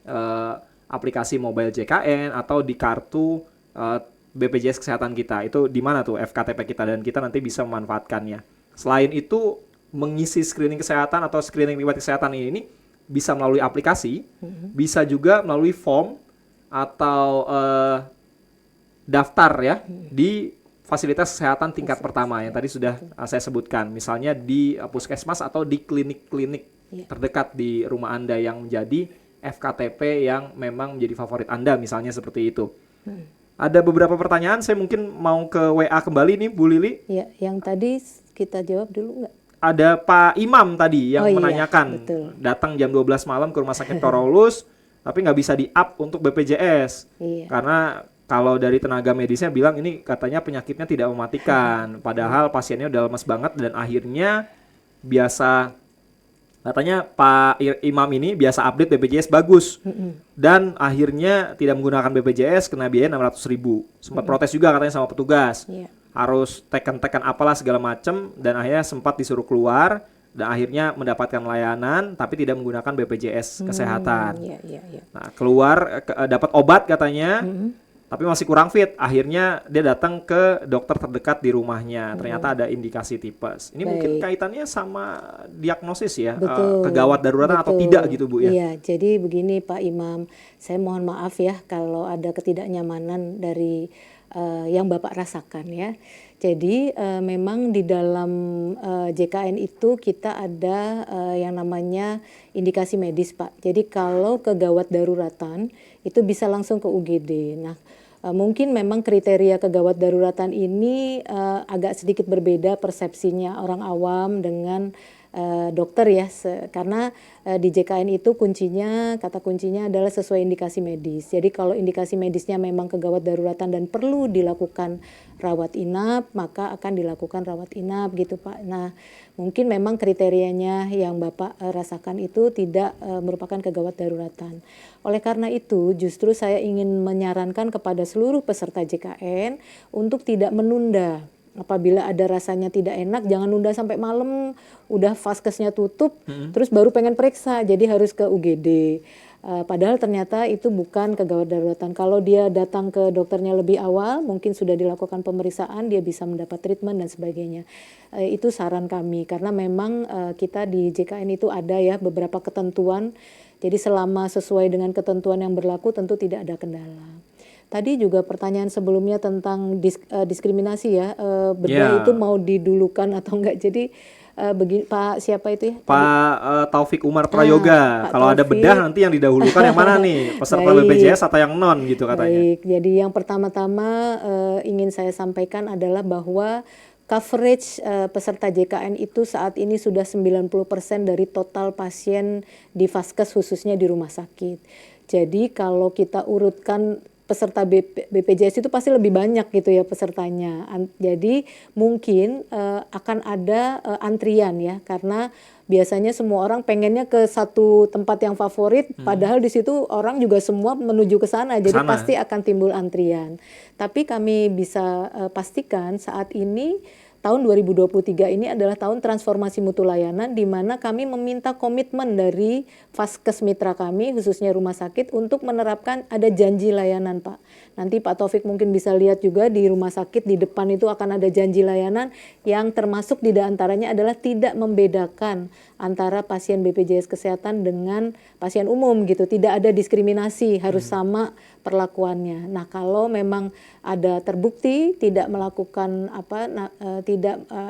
aplikasi mobile JKN atau di kartu BPJS Kesehatan kita. Itu di mana tuh FKTP kita, dan kita nanti bisa memanfaatkannya. Selain itu, mengisi screening kesehatan atau screening riwayat kesehatan ini bisa melalui aplikasi, bisa juga melalui form atau daftar ya di fasilitas kesehatan tingkat pertama yang tadi sudah saya sebutkan. Misalnya di puskesmas atau di klinik-klinik terdekat di rumah Anda yang menjadi FKTP yang memang menjadi favorit Anda, misalnya seperti itu. Ada beberapa pertanyaan, saya mungkin mau ke WA kembali nih, Bu Lili. Ya, yang tadi kita jawab dulu nggak? Ada Pak Imam tadi yang menanyakan, datang jam 12 malam ke Rumah Sakit Torolus, tapi nggak bisa di-up untuk BPJS. Karena kalau dari tenaga medisnya bilang ini katanya penyakitnya tidak mematikan, padahal pasiennya udah lemas banget dan akhirnya katanya Pak Imam ini biasa update BPJS bagus dan akhirnya tidak menggunakan BPJS, kena biaya 600.000. Sempat protes juga katanya sama petugas, harus tekan-tekan apalah segala macam, dan akhirnya sempat disuruh keluar dan akhirnya mendapatkan layanan tapi tidak menggunakan BPJS Kesehatan. Nah, keluar dapat obat katanya, tapi masih kurang fit. Akhirnya dia datang ke dokter terdekat di rumahnya. Ternyata ada indikasi tipes. Ini mungkin kaitannya sama diagnosis ya, kegawat daruratan atau tidak gitu Bu ya? Iya, jadi begini Pak Imam, saya mohon maaf ya kalau ada ketidaknyamanan dari yang Bapak rasakan ya. Jadi memang di dalam JKN itu kita ada yang namanya indikasi medis Pak. Jadi kalau kegawat daruratan itu bisa langsung ke UGD. Nah, mungkin memang kriteria kegawat daruratan ini agak sedikit berbeda persepsinya orang awam dengan dokter ya, karena di JKN itu kata kuncinya adalah sesuai indikasi medis. Jadi kalau indikasi medisnya memang kegawat daruratan dan perlu dilakukan rawat inap, maka akan dilakukan rawat inap gitu Pak. Nah, mungkin memang kriterianya yang Bapak rasakan itu tidak merupakan kegawat daruratan. Oleh karena itu, justru saya ingin menyarankan kepada seluruh peserta JKN untuk tidak menunda. Apabila ada rasanya tidak enak, jangan nunda sampai malam, udah vaskesnya tutup, terus baru pengen periksa, jadi harus ke UGD. Padahal ternyata itu bukan kegawat daruratan. Kalau dia datang ke dokternya lebih awal, mungkin sudah dilakukan pemeriksaan, dia bisa mendapat treatment dan sebagainya. Itu saran kami, karena memang kita di JKN itu ada ya beberapa ketentuan, jadi selama sesuai dengan ketentuan yang berlaku tentu tidak ada kendala. Tadi juga pertanyaan sebelumnya tentang diskriminasi ya, bedah itu mau didulukan atau enggak. Jadi begini Pak siapa itu ya? Pak Taufik Umar Prayoga. Kalau ada bedah nanti yang didahulukan yang mana nih? Peserta BPJS atau yang non gitu katanya. Baik, jadi yang pertama-tama ingin saya sampaikan adalah bahwa coverage peserta JKN itu saat ini sudah 90% dari total pasien di vaskes khususnya di rumah sakit. Jadi kalau kita urutkan peserta BPJS itu pasti lebih banyak gitu ya pesertanya. Jadi mungkin akan ada antrian ya, karena biasanya semua orang pengennya ke satu tempat yang favorit, padahal di situ orang juga semua menuju ke sana, jadi pasti akan timbul antrian. Tapi kami bisa pastikan saat ini tahun 2023 ini adalah tahun transformasi mutu layanan, di mana kami meminta komitmen dari Vaskes mitra kami, khususnya rumah sakit, untuk menerapkan ada janji layanan, Pak. Nanti Pak Taufik mungkin bisa lihat juga di rumah sakit, di depan itu akan ada janji layanan yang termasuk di antaranya adalah tidak membedakan antara pasien BPJS Kesehatan dengan pasien umum gitu. Tidak ada diskriminasi, harus sama perlakuannya. Nah, kalau memang ada terbukti tidak melakukan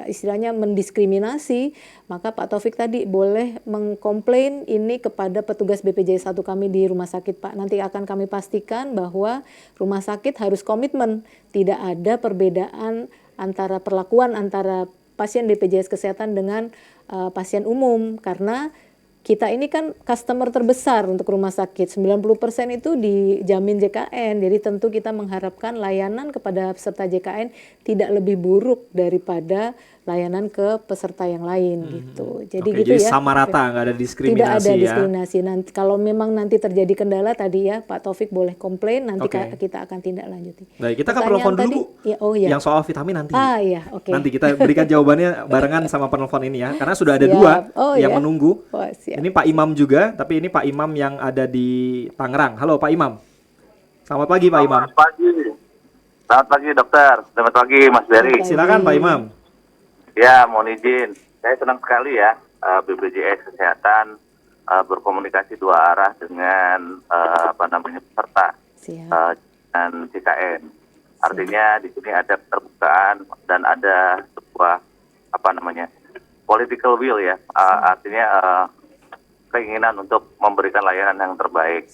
istilahnya mendiskriminasi, maka Pak Taufik tadi boleh mengkomplain ini kepada petugas BPJS 1 kami di rumah sakit, Pak. Nanti akan kami pastikan bahwa rumah sakit harus komitmen, tidak ada perbedaan antara perlakuan antara pasien BPJS Kesehatan dengan pasien umum, karena kita ini kan customer terbesar untuk rumah sakit, 90% itu dijamin JKN, jadi tentu kita mengharapkan layanan kepada peserta JKN tidak lebih buruk daripada layanan ke peserta yang lain gitu. Jadi Oke, gitu jadi ya. sama rata, nggak ada diskriminasi. Tidak ada ya. diskriminasi. Nanti kalau memang nanti terjadi kendala tadi ya, Pak Taufik boleh komplain, nanti Oke. kita akan tindak lanjuti. Baik, kita ke Pertanyaan penelpon dulu, tadi, Bu. ya, oh ya. Yang soal vitamin nanti. Ah iya, oke. Nanti kita berikan jawabannya barengan sama penelpon ini ya, karena sudah ada Siap. dua Oh, yang ya. menunggu. Oh, siap. Ini Pak Imam juga, tapi ini Pak Imam yang ada di Tangerang. Halo Pak Imam. Selamat pagi Pak Imam. Selamat pagi. Selamat pagi dokter. Selamat pagi Mas Berry. Silakan Pak Imam. Ya, mohon izin. Saya senang sekali ya BPJS Kesehatan berkomunikasi dua arah dengan peserta dan JKN. Artinya di sini ada keterbukaan dan ada sebuah political will ya. Artinya keinginan untuk memberikan layanan yang terbaik.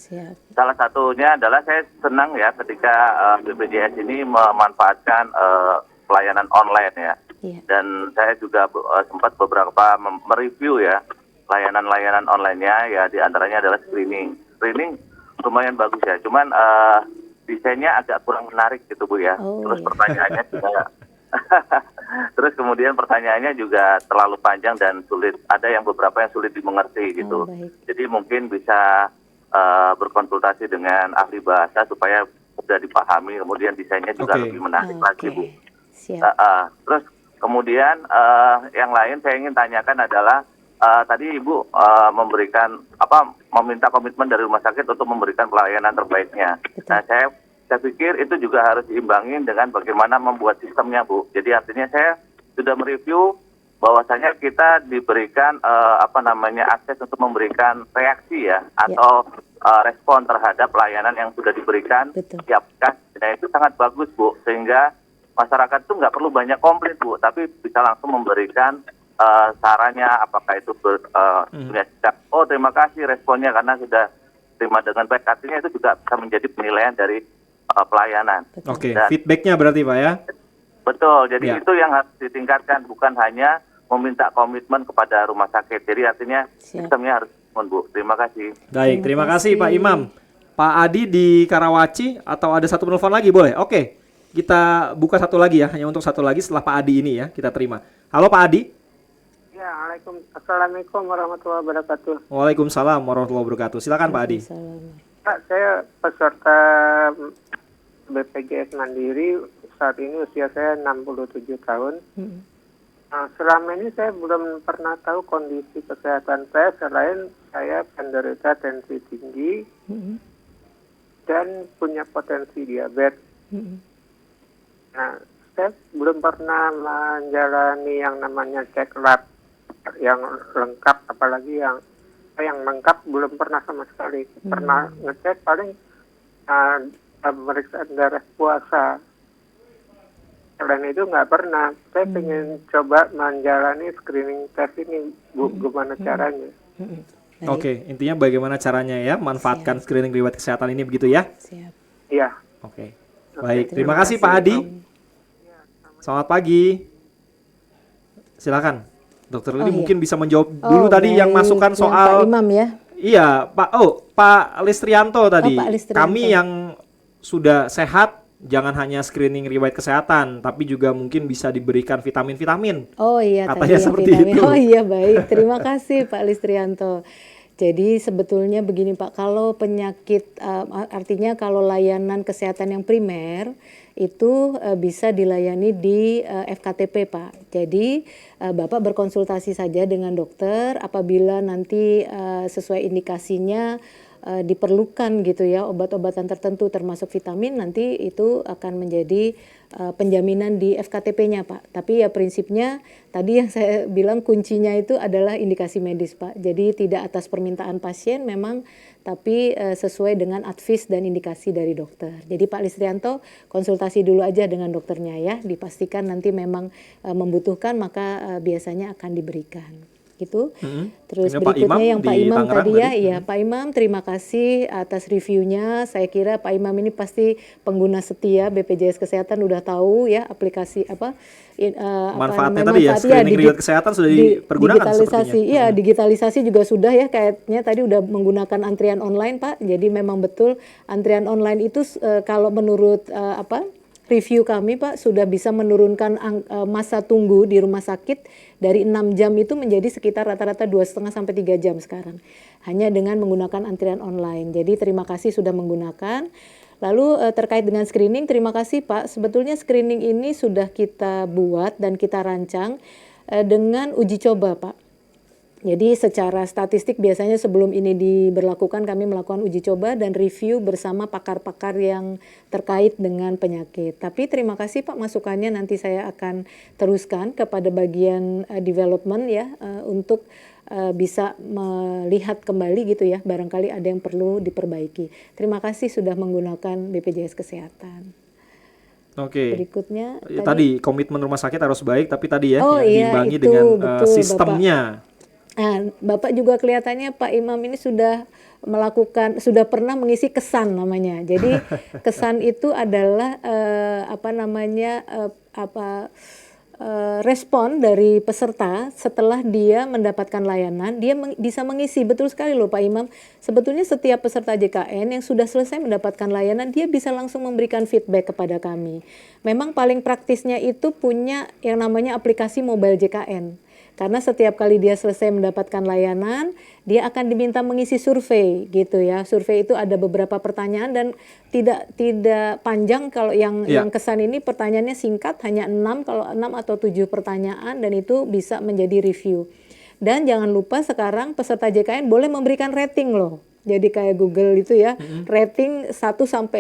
Salah satunya adalah saya senang ya ketika BPJS ini memanfaatkan pelayanan online ya. Dan saya juga sempat beberapa mereview ya layanan-layanan online-nya ya, di antaranya adalah screening. Screening lumayan bagus ya, cuman desainnya agak kurang menarik gitu Bu ya. Terus pertanyaannya juga terus kemudian pertanyaannya juga terlalu panjang dan sulit. Ada yang beberapa yang sulit dimengerti gitu. Jadi mungkin bisa berkonsultasi dengan ahli bahasa supaya mudah dipahami. Kemudian desainnya juga lebih menarik lagi Bu. Terus kemudian yang lain saya ingin tanyakan adalah tadi Ibu meminta komitmen dari rumah sakit untuk memberikan pelayanan terbaiknya. Nah, saya pikir itu juga harus diimbangi dengan bagaimana membuat sistemnya Bu. Jadi artinya saya sudah mereview bahwasanya kita diberikan akses untuk memberikan reaksi ya atau respon terhadap layanan yang sudah diberikan di aplikasi. Nah, itu sangat bagus Bu, sehingga masyarakat itu nggak perlu banyak komplain Bu, tapi bisa langsung memberikan sarannya, apakah itu punya sikap, oh terima kasih responnya karena sudah terima dengan baik. Artinya itu juga bisa menjadi penilaian dari pelayanan. Oke, feedbacknya berarti Pak ya? Betul, jadi itu yang harus ditingkatkan, bukan hanya meminta komitmen kepada rumah sakit. Jadi artinya sistemnya harus Bu. Terima kasih. Baik, terima kasih Pak Imam. Pak Adi di Karawaci, atau ada satu penelpon lagi boleh? Oke. Kita buka satu lagi ya, hanya untuk satu lagi setelah Pak Adi ini ya, kita terima. Halo Pak Adi. Ya, Assalamualaikum warahmatullahi wabarakatuh. Waalaikumsalam warahmatullahi wabarakatuh. Silakan Pak Adi. Pak, saya peserta BPJS Mandiri, saat ini usia saya 67 tahun. Nah, selama ini saya belum pernah tahu kondisi kesehatan saya selain saya penderita tensi tinggi dan punya potensi diabetes. Nah, saya belum pernah menjalani yang namanya cek lab yang lengkap, apalagi yang lengkap belum pernah sama sekali. Pernah ngecek paling pemeriksaan darah puasa. Selain itu nggak pernah. Saya ingin coba menjalani screening test ini, Bu. Gimana caranya? Oke, intinya bagaimana caranya ya manfaatkan screening riwayat kesehatan ini begitu ya? Iya. Oke. Baik, terima kasih Pak Adi. Selamat pagi. Silakan. Dokter Lili mungkin bisa menjawab dulu tadi yang masukan soal Pak Imam ya. Iya, Pak Listrianto tadi. Pak Listrianto. Kami yang sudah sehat, jangan hanya screening riwayat kesehatan, tapi juga mungkin bisa diberikan vitamin-vitamin. Oh iya, katanya tadi seperti vitamin. itu. Oh iya, baik. Terima kasih Pak Listrianto. Jadi sebetulnya begini Pak, kalau penyakit, artinya kalau layanan kesehatan yang primer itu bisa dilayani di FKTP Pak. Jadi Bapak berkonsultasi saja dengan dokter apabila nanti sesuai indikasinya diperlukan gitu ya obat-obatan tertentu termasuk vitamin, nanti itu akan menjadi penjaminan di FKTP-nya Pak. Tapi ya prinsipnya tadi yang saya bilang kuncinya itu adalah indikasi medis Pak. Jadi tidak atas permintaan pasien memang, tapi sesuai dengan advis dan indikasi dari dokter. Jadi Pak Listrianto konsultasi dulu aja dengan dokternya ya, dipastikan nanti memang membutuhkan maka biasanya akan diberikan. Gitu. Terus Ini berikutnya yang Pak Imam tadi ya, tadi. ya Pak Imam terima kasih atas reviewnya. Saya kira Pak Imam ini pasti pengguna setia BPJS Kesehatan, udah tahu ya aplikasi manfaatnya tadi ya, screening riwayat kesehatan sudah dipergunakan digitalisasi. Iya, digitalisasi juga sudah ya, kayaknya tadi udah menggunakan antrian online Pak. Jadi memang betul antrian online itu kalau menurut review kami Pak sudah bisa menurunkan masa tunggu di rumah sakit dari 6 jam itu menjadi sekitar rata-rata 2,5 sampai 3 jam sekarang. Hanya dengan menggunakan antrian online. Jadi terima kasih sudah menggunakan. Lalu terkait dengan screening, terima kasih Pak. Sebetulnya screening ini sudah kita buat dan kita rancang dengan uji coba Pak. Jadi secara statistik biasanya sebelum ini diberlakukan kami melakukan uji coba dan review bersama pakar-pakar yang terkait dengan penyakit. Tapi terima kasih Pak masukannya, nanti saya akan teruskan kepada bagian development ya untuk bisa melihat kembali gitu ya, barangkali ada yang perlu diperbaiki. Terima kasih sudah menggunakan BPJS Kesehatan. Oke. Berikutnya tadi komitmen rumah sakit harus baik, tapi tadi ya iya, diimbangi itu, dengan betul, sistemnya. Bapak. Nah, Bapak juga kelihatannya Pak Imam ini sudah pernah mengisi kesan namanya. Jadi kesan itu adalah respon dari peserta setelah dia mendapatkan layanan, dia bisa mengisi. Betul sekali loh Pak Imam. Sebetulnya setiap peserta JKN yang sudah selesai mendapatkan layanan, dia bisa langsung memberikan feedback kepada kami. Memang paling praktisnya itu punya yang namanya aplikasi mobile JKN. Karena setiap kali dia selesai mendapatkan layanan, dia akan diminta mengisi survei gitu ya. Survei itu ada beberapa pertanyaan dan tidak panjang. Kalau yang kesan ini pertanyaannya singkat, hanya 6 atau 7 pertanyaan, dan itu bisa menjadi review. Dan jangan lupa sekarang peserta JKN boleh memberikan rating loh. Jadi kayak Google itu ya, rating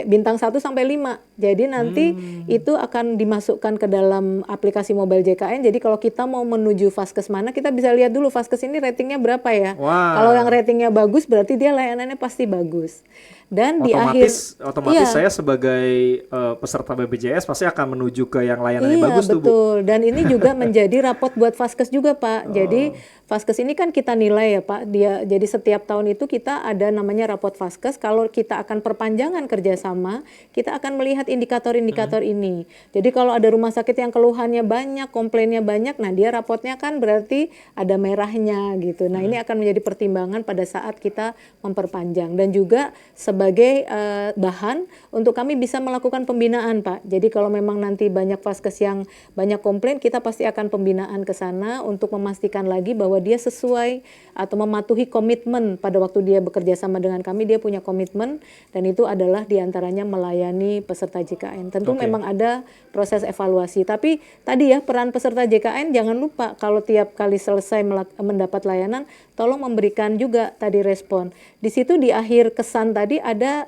bintang 1 sampai 5. Jadi nanti itu akan dimasukkan ke dalam aplikasi mobile JKN. Jadi kalau kita mau menuju vaskes mana, kita bisa lihat dulu vaskes ini ratingnya berapa ya. Wow. Kalau yang ratingnya bagus berarti dia layanannya pasti bagus. Dan otomatis saya sebagai peserta BPJS pasti akan menuju ke yang layanannya bagus tuh Bu. Betul. Dan ini juga menjadi rapot buat vaskes juga Pak. Jadi vaskes ini kan kita nilai ya Pak. Jadi setiap tahun itu kita ada namanya rapot vaskes. Kalau kita akan perpanjangan kerjasama, kita akan melihat indikator-indikator ini. Jadi kalau ada rumah sakit yang keluhannya banyak, komplainnya banyak, nah dia rapotnya kan berarti ada merahnya gitu. Nah ini akan menjadi pertimbangan pada saat kita memperpanjang. Dan juga sebagai bahan untuk kami bisa melakukan pembinaan Pak. Jadi kalau memang nanti banyak vaskes yang banyak komplain, kita pasti akan pembinaan ke sana untuk memastikan lagi bahwa dia sesuai atau mematuhi komitmen pada waktu dia bekerja sama dengan kami, dia punya komitmen, dan itu adalah diantaranya melayani peserta JKN. Tentu memang ada proses evaluasi, tapi tadi ya peran peserta JKN jangan lupa kalau tiap kali selesai mendapat layanan, tolong memberikan juga tadi respon. Di situ di akhir kesan tadi ada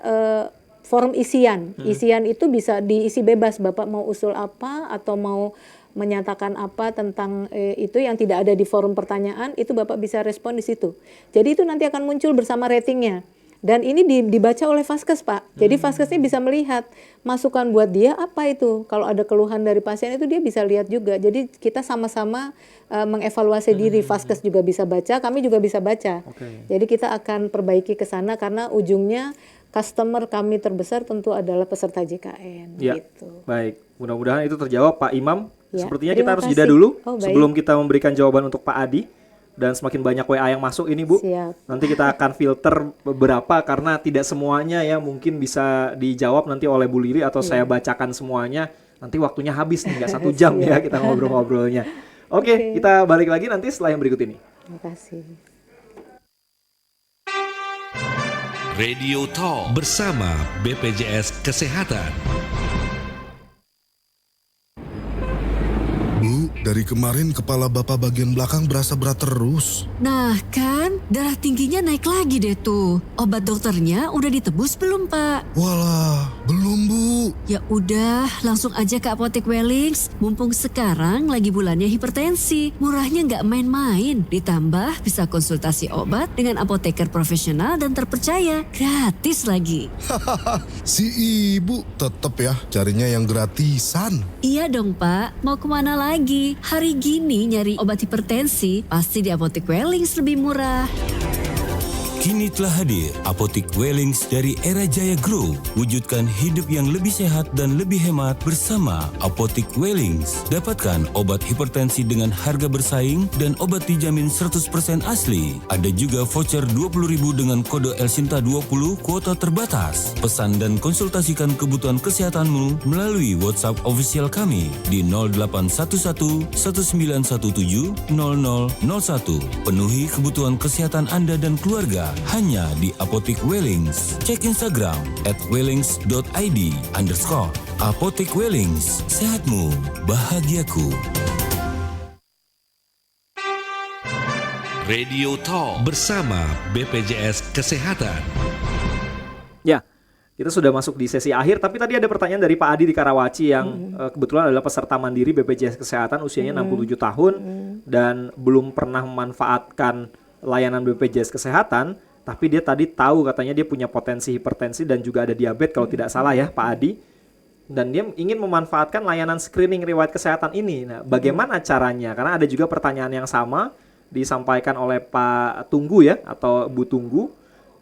form isian. Isian itu bisa diisi bebas, Bapak mau usul apa atau mau menyatakan apa tentang itu yang tidak ada di forum pertanyaan, itu Bapak bisa respon di situ. Jadi itu nanti akan muncul bersama ratingnya. Dan ini dibaca oleh vaskes Pak. Jadi vaskesnya bisa melihat masukan buat dia apa itu. Kalau ada keluhan dari pasien itu dia bisa lihat juga. Jadi kita sama-sama mengevaluasi diri. Vaskes juga bisa baca, kami juga bisa baca. Jadi kita akan perbaiki ke sana karena ujungnya customer kami terbesar tentu adalah peserta JKN. Ya, gitu. Baik. Mudah-mudahan itu terjawab Pak Imam. Ya, sepertinya kita harus kasih. jeda dulu baik. sebelum kita memberikan jawaban untuk Pak Adi. dan semakin banyak WA yang masuk ini Bu. Siap. Nanti kita akan filter beberapa karena tidak semuanya ya mungkin bisa dijawab nanti oleh Bu Lili atau saya bacakan semuanya. Nanti waktunya habis nih, nggak 1 jam ya kita ngobrol-ngobrolnya. Oke, kita balik lagi nanti setelah yang berikut ini. Terima kasih. Radio Talk bersama BPJS Kesehatan. Bu, dari kemarin kepala Bapak bagian belakang berasa berat terus. Nah kan, darah tingginya naik lagi deh tuh. Obat dokternya udah ditebus belum, Pak? Walah, belum Bu. Ya udah, langsung aja ke Apotek Wellings. Mumpung sekarang lagi bulannya hipertensi. Murahnya nggak main-main. Ditambah bisa konsultasi obat dengan apoteker profesional dan terpercaya. Gratis lagi. Si ibu tetep ya carinya yang gratisan. Iya dong, Pak. Mau kemana lagi? Hari gini nyari obat hipertensi pasti di Apotek Wellings lebih murah. Kini telah hadir Apotek Wellings dari era Jaya Grow. Wujudkan hidup yang lebih sehat dan lebih hemat bersama Apotek Wellings. Dapatkan obat hipertensi dengan harga bersaing dan obat dijamin 100% asli. Ada juga voucher 20.000 dengan kode Elsinta 20 kuota terbatas. Pesan dan konsultasikan kebutuhan kesehatanmu melalui WhatsApp official kami di 0811 1917 0001. Penuhi kebutuhan kesehatan Anda dan keluarga hanya di Apotek Wellings. Cek Instagram @wellings.id_. Apotek Wellings, sehatmu, bahagiaku. Radio Talk bersama BPJS Kesehatan. Ya, kita sudah masuk di sesi akhir, tapi tadi ada pertanyaan dari Pak Adi di Karawaci yang kebetulan adalah peserta mandiri BPJS Kesehatan, usianya 67 tahun dan belum pernah memanfaatkan layanan BPJS Kesehatan, tapi dia tadi tahu katanya dia punya potensi hipertensi dan juga ada diabetes kalau tidak salah ya Pak Adi, dan dia ingin memanfaatkan layanan screening riwayat kesehatan ini. Nah, bagaimana caranya? Karena ada juga pertanyaan yang sama disampaikan oleh Pak Tunggu ya atau Bu Tunggu.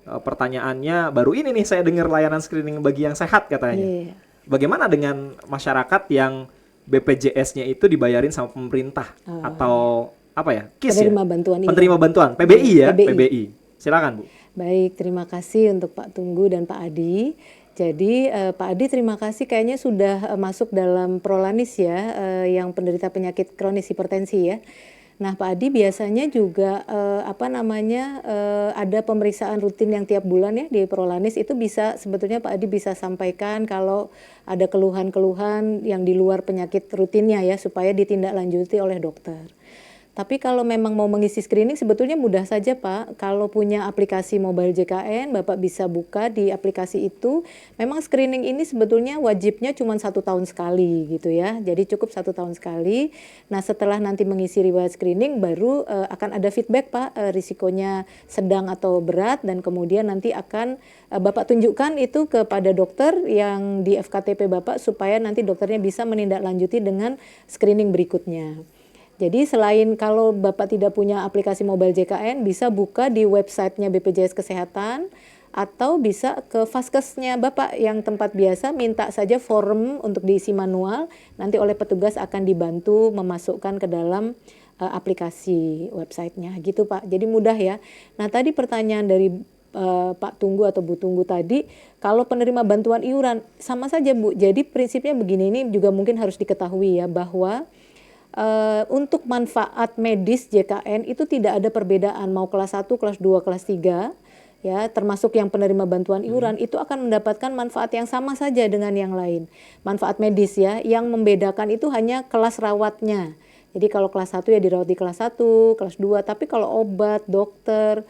Pertanyaannya baru ini nih saya dengar layanan screening bagi yang sehat katanya. Bagaimana dengan masyarakat yang BPJS-nya itu dibayarin sama pemerintah atau apa ya? KIS penerima ya? bantuan Penerima bantuan, PBI ya, PBI. Silakan Bu. Baik, terima kasih untuk Pak Tunggu dan Pak Adi. Jadi Pak Adi terima kasih kayaknya sudah masuk dalam Prolanis ya, yang penderita penyakit kronis hipertensi ya. Nah Pak Adi biasanya juga ada pemeriksaan rutin yang tiap bulan ya di Prolanis, itu bisa sebetulnya Pak Adi bisa sampaikan kalau ada keluhan-keluhan yang di luar penyakit rutinnya ya supaya ditindaklanjuti oleh dokter. Tapi kalau memang mau mengisi screening sebetulnya mudah saja Pak. Kalau punya aplikasi mobile JKN, Bapak bisa buka di aplikasi itu. Memang screening ini sebetulnya wajibnya cuma 1 tahun sekali gitu ya. Jadi cukup 1 tahun sekali. Nah setelah nanti mengisi riwayat screening baru akan ada feedback Pak, risikonya sedang atau berat, dan kemudian nanti akan Bapak tunjukkan itu kepada dokter yang di FKTP Bapak supaya nanti dokternya bisa menindaklanjuti dengan screening berikutnya. Jadi selain kalau Bapak tidak punya aplikasi mobile JKN, bisa buka di websitenya BPJS Kesehatan atau bisa ke Vaskesnya Bapak yang tempat biasa, minta saja form untuk diisi manual, nanti oleh petugas akan dibantu memasukkan ke dalam aplikasi websitenya gitu Pak. Jadi mudah ya. Nah tadi pertanyaan dari Pak Tunggu atau Bu Tunggu tadi, kalau penerima bantuan iuran sama saja Bu. Jadi prinsipnya begini, ini juga mungkin harus diketahui ya bahwa untuk manfaat medis JKN itu tidak ada perbedaan mau kelas 1, kelas 2, kelas 3 ya, termasuk yang penerima bantuan iuran itu akan mendapatkan manfaat yang sama saja dengan yang lain. Manfaat medis ya, yang membedakan itu hanya kelas rawatnya. Jadi kalau kelas 1 ya dirawat di kelas 1, kelas 2, tapi kalau obat, dokter,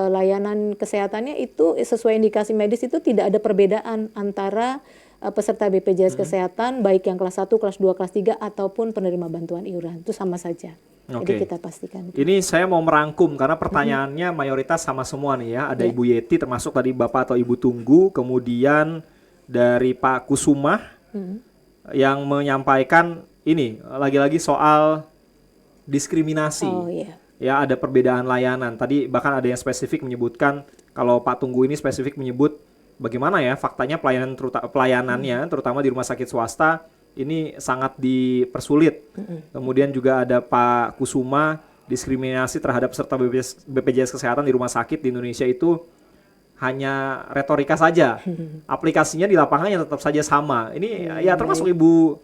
layanan kesehatannya itu sesuai indikasi medis itu tidak ada perbedaan antara peserta BPJS Kesehatan baik yang kelas 1, kelas 2, kelas 3 ataupun penerima bantuan iuran, itu sama saja. Jadi kita pastikan. Ini saya mau merangkum karena pertanyaannya mayoritas sama semua nih ya. Ada Ibu Yeti termasuk tadi Bapak atau Ibu Tunggu, kemudian dari Pak Kusuma yang menyampaikan ini lagi-lagi soal diskriminasi. Ya, ada perbedaan layanan. Tadi bahkan ada yang spesifik menyebutkan kalau Pak Tunggu ini spesifik menyebut bagaimana ya faktanya pelayanannya terutama di rumah sakit swasta ini sangat dipersulit. Kemudian juga ada Pak Kusuma diskriminasi terhadap peserta BPJS Kesehatan di rumah sakit di Indonesia itu hanya retorika saja. Aplikasinya di lapangannya tetap saja sama. Ini ya termasuk Ibu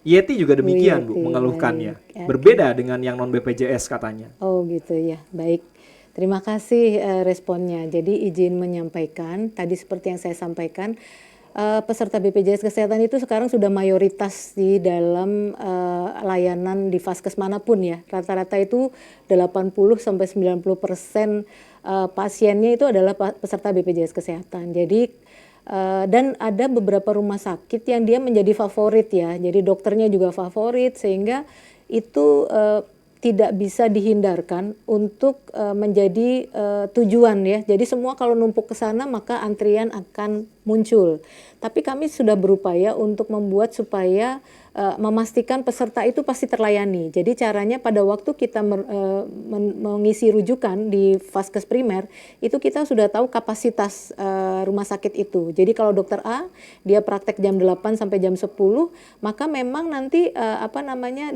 Yeti juga demikian, Bu, mengeluhkannya. Berbeda dengan yang non BPJS katanya. Oh gitu ya, baik. Terima kasih responnya. Jadi izin menyampaikan, tadi seperti yang saya sampaikan, peserta BPJS Kesehatan itu sekarang sudah mayoritas di dalam layanan di vaskes manapun ya. Rata-rata itu 80-90% pasiennya itu adalah peserta BPJS Kesehatan. Jadi dan ada beberapa rumah sakit yang dia menjadi favorit ya. Jadi dokternya juga favorit sehingga itu tidak bisa dihindarkan untuk menjadi tujuan ya. Jadi semua kalau numpuk ke sana maka antrian akan muncul. Tapi kami sudah berupaya untuk membuat supaya memastikan peserta itu pasti terlayani. Jadi caranya pada waktu kita mengisi rujukan di vaskes primer, itu kita sudah tahu kapasitas rumah sakit itu. Jadi kalau dokter A, dia praktek jam 8 sampai jam 10, maka memang nanti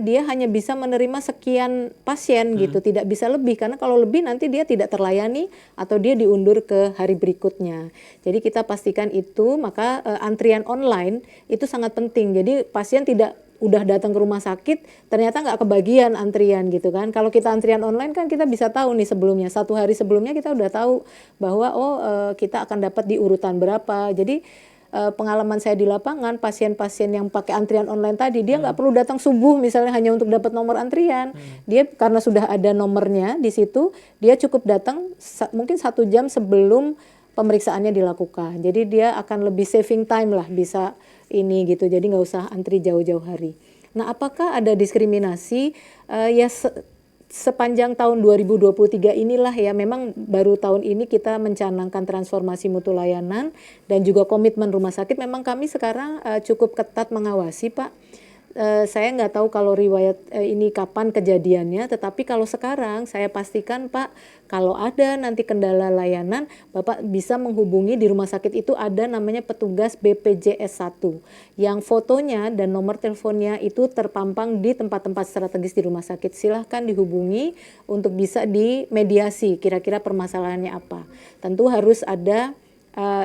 dia hanya bisa menerima sekian pasien gitu, tidak bisa lebih. Karena kalau lebih nanti dia tidak terlayani atau dia diundur ke hari berikutnya. Jadi kita pastikan itu, maka antrian online itu sangat penting. Jadi pasien tidak udah datang ke rumah sakit ternyata nggak kebagian antrian gitu kan. Kalau kita antrian online kan kita bisa tahu nih sebelumnya, 1 hari sebelumnya kita udah tahu bahwa kita akan dapat di urutan berapa. Jadi pengalaman saya di lapangan, pasien-pasien yang pakai antrian online tadi, dia nggak perlu datang subuh misalnya hanya untuk dapat nomor antrian. Dia karena sudah ada nomornya di situ, dia cukup datang mungkin 1 jam sebelum pemeriksaannya dilakukan. Jadi dia akan lebih saving time lah, bisa ini gitu. Jadi nggak usah antri jauh-jauh hari. Nah, apakah ada diskriminasi? Sepanjang tahun 2023 inilah ya, memang baru tahun ini kita mencanangkan transformasi mutu layanan dan juga komitmen rumah sakit. Memang kami sekarang cukup ketat mengawasi, Pak. Saya nggak tahu kalau riwayat ini kapan kejadiannya, tetapi kalau sekarang saya pastikan Pak, kalau ada nanti kendala layanan, Bapak bisa menghubungi di rumah sakit itu ada namanya petugas BPJS 1 yang fotonya dan nomor teleponnya itu terpampang di tempat-tempat strategis di rumah sakit. Silahkan dihubungi untuk bisa dimediasi kira-kira permasalahannya apa. Tentu harus ada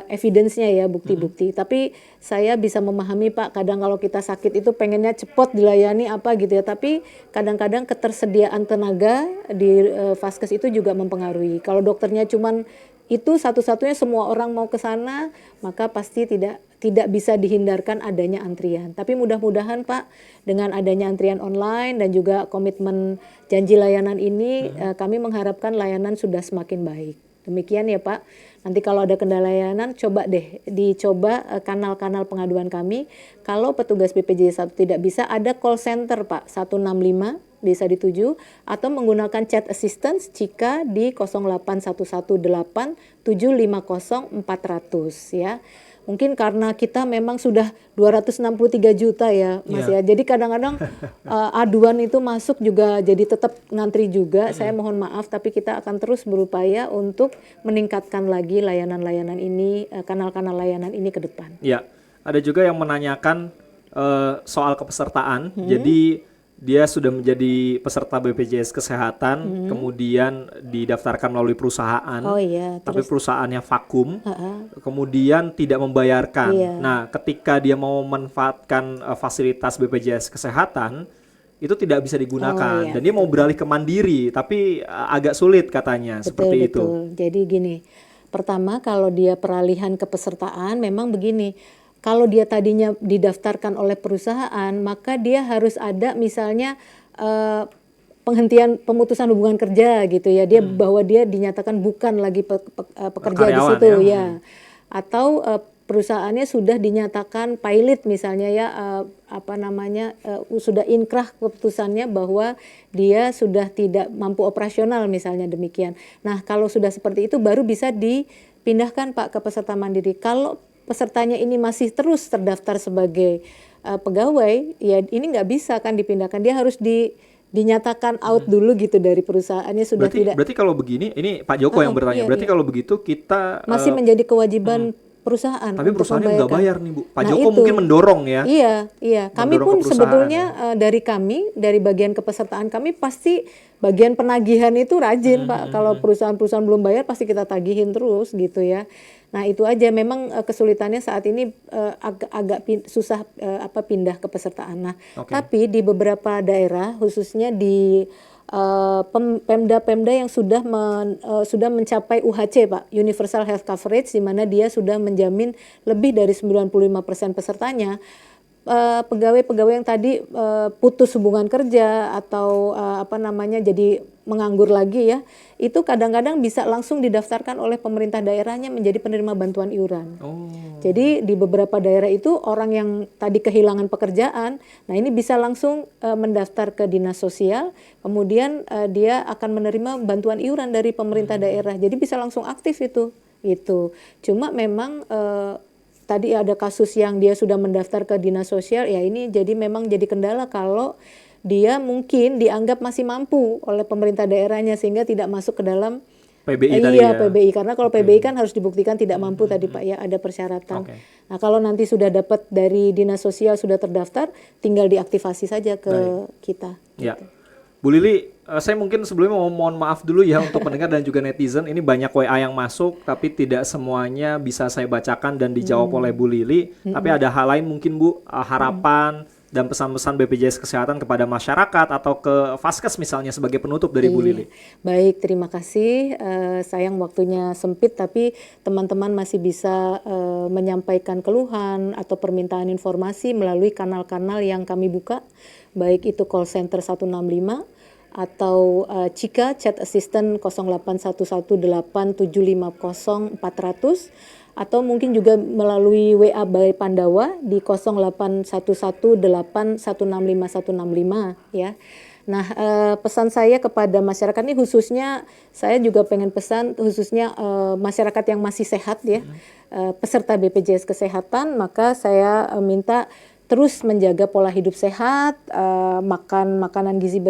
evidence-nya ya, bukti-bukti. Tapi saya bisa memahami Pak, kadang kalau kita sakit itu pengennya cepat dilayani apa gitu ya. Tapi kadang-kadang ketersediaan tenaga di vaskes itu juga mempengaruhi. Kalau dokternya cuman itu satu-satunya semua orang mau ke sana, maka pasti tidak bisa dihindarkan adanya antrian. Tapi mudah-mudahan Pak, dengan adanya antrian online dan juga komitmen janji layanan ini, kami mengharapkan layanan sudah semakin baik. Demikian ya Pak. Nanti kalau ada kendala layanan, dicoba kanal-kanal pengaduan kami. Kalau petugas BPJS 1 tidak bisa, ada call center Pak, 165 bisa dituju, atau menggunakan chat assistance jika di 08118750 400 ya. Mungkin karena kita memang sudah 263 juta ya Mas ya. Jadi kadang-kadang aduan itu masuk juga jadi tetap ngantri juga. Saya mohon maaf, tapi kita akan terus berupaya untuk meningkatkan lagi layanan-layanan ini, kanal-kanal layanan ini ke depan. Ya, ada juga yang menanyakan soal kepesertaan. Jadi dia sudah menjadi peserta BPJS Kesehatan, kemudian didaftarkan melalui perusahaan, tapi perusahaannya vakum, kemudian tidak membayarkan. Nah, ketika dia mau memanfaatkan fasilitas BPJS Kesehatan, itu tidak bisa digunakan, dan dia mau beralih ke mandiri, tapi agak sulit katanya, seperti itu. Jadi gini, pertama kalau dia peralihan kepesertaan, memang begini. Kalau dia tadinya didaftarkan oleh perusahaan, maka dia harus ada misalnya penghentian pemutusan hubungan kerja gitu ya. Dia bahwa dia dinyatakan bukan lagi pekerja di situ ya. Atau perusahaannya sudah dinyatakan pilot misalnya ya, sudah inkrah keputusannya bahwa dia sudah tidak mampu operasional misalnya demikian. Nah, kalau sudah seperti itu baru bisa dipindahkan Pak ke peserta mandiri. Kalau pesertanya ini masih terus terdaftar sebagai pegawai, ya ini nggak bisa kan dipindahkan. Dia harus dinyatakan out dulu gitu dari perusahaannya sudah tidak. Berarti kalau begini, ini Pak Joko yang bertanya. Berarti kalau begitu kita masih menjadi kewajiban perusahaan. Tapi perusahaannya nggak bayar nih Bu. Pak Joko mungkin mendorong ya. Iya. Kami pun sebetulnya dari bagian kepesertaan kami pasti bagian penagihan itu rajin Pak. Kalau perusahaan-perusahaan belum bayar pasti kita tagihin terus gitu ya. Nah itu aja memang kesulitannya saat ini agak susah pindah ke pesertaan. Nah tapi di beberapa daerah khususnya di Pemda-pemda yang sudah mencapai UHC Pak, Universal Health Coverage, di mana dia sudah menjamin lebih dari 95% pesertanya. Pegawai-pegawai yang tadi putus hubungan kerja atau jadi menganggur lagi ya, itu kadang-kadang bisa langsung didaftarkan oleh pemerintah daerahnya menjadi penerima bantuan iuran. Jadi di beberapa daerah itu orang yang tadi kehilangan pekerjaan, nah ini bisa langsung mendaftar ke dinas sosial, kemudian dia akan menerima bantuan iuran dari pemerintah daerah. Jadi bisa langsung aktif itu. Cuma memang tadi ada kasus yang dia sudah mendaftar ke dinas sosial, ya ini memang jadi kendala kalau dia mungkin dianggap masih mampu oleh pemerintah daerahnya sehingga tidak masuk ke dalam PBI tadi ya. PBI, karena kalau PBI kan harus dibuktikan tidak mampu tadi Pak ya, ada persyaratan. Nah kalau nanti sudah dapat dari dinas sosial sudah terdaftar, tinggal diaktifasi saja ke kita. Ya. Bu Lili, saya mungkin sebelumnya mau mohon maaf dulu ya untuk pendengar dan juga netizen. Ini banyak WA yang masuk, tapi tidak semuanya bisa saya bacakan dan dijawab oleh Bu Lili. Tapi ada hal lain mungkin Bu, harapan dan pesan-pesan BPJS Kesehatan kepada masyarakat atau ke Vaskes misalnya sebagai penutup dari Bu Lili. Baik, terima kasih. Sayang waktunya sempit, tapi teman-teman masih bisa menyampaikan keluhan atau permintaan informasi melalui kanal-kanal yang kami buka, baik itu call center 165 atau Cika Chat Assistant 08118750 400, atau mungkin juga melalui WA by Pandawa di 08118165 ya. Nah, pesan saya kepada masyarakat ini khususnya saya juga pengen pesan khususnya masyarakat yang masih sehat ya, peserta BPJS Kesehatan, maka saya minta terus menjaga pola hidup sehat, makan makanan gizi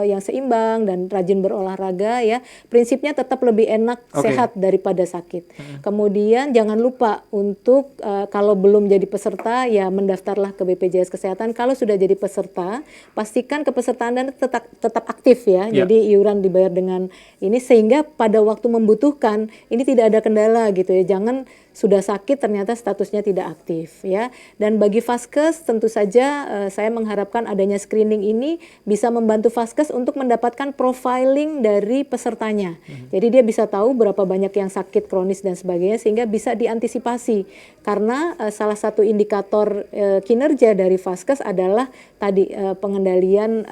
yang seimbang dan rajin berolahraga ya. Prinsipnya tetap lebih enak sehat daripada sakit. Kemudian jangan lupa untuk kalau belum jadi peserta ya mendaftarlah ke BPJS Kesehatan. Kalau sudah jadi peserta, pastikan kepesertaan Anda tetap aktif ya. Jadi iuran dibayar dengan ini sehingga pada waktu membutuhkan ini tidak ada kendala gitu ya. Jangan sudah sakit ternyata statusnya tidak aktif ya. Dan bagi Vaskes tentu saja saya mengharapkan adanya screening ini bisa membantu Vaskes untuk mendapatkan profiling dari pesertanya. Jadi dia bisa tahu berapa banyak yang sakit kronis dan sebagainya sehingga bisa diantisipasi. Karena salah satu indikator kinerja dari Vaskes adalah tadi pengendalian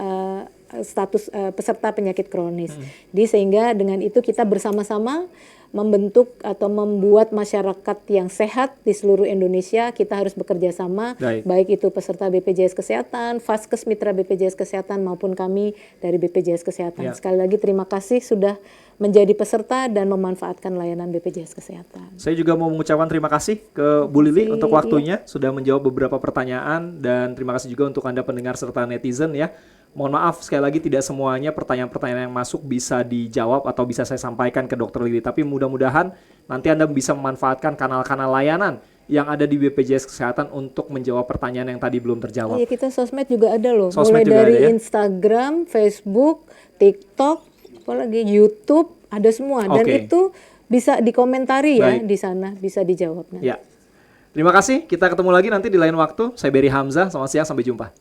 status peserta penyakit kronis. Jadi sehingga dengan itu kita bersama-sama membentuk atau membuat masyarakat yang sehat di seluruh Indonesia. Kita harus bekerja sama, baik itu peserta BPJS Kesehatan, Vaskes Mitra BPJS Kesehatan maupun kami dari BPJS Kesehatan. Sekali lagi terima kasih sudah menjadi peserta dan memanfaatkan layanan BPJS Kesehatan. Saya juga mau mengucapkan terima kasih ke Bu Lili untuk waktunya, sudah menjawab beberapa pertanyaan, dan terima kasih juga untuk Anda pendengar serta netizen ya. Mohon maaf sekali lagi tidak semuanya pertanyaan-pertanyaan yang masuk bisa dijawab atau bisa saya sampaikan ke Dr. Lili, tapi mudah-mudahan nanti Anda bisa memanfaatkan kanal-kanal layanan yang ada di BPJS Kesehatan untuk menjawab pertanyaan yang tadi belum terjawab. Iya, kita sosmed juga ada loh, mulai dari Instagram, Facebook, TikTok, apalagi YouTube, ada semua, dan itu bisa dikomentari ya di sana, bisa dijawab nanti. Ya. Terima kasih, kita ketemu lagi nanti di lain waktu. Saya Berry Hamzah, selamat siang, sampai jumpa.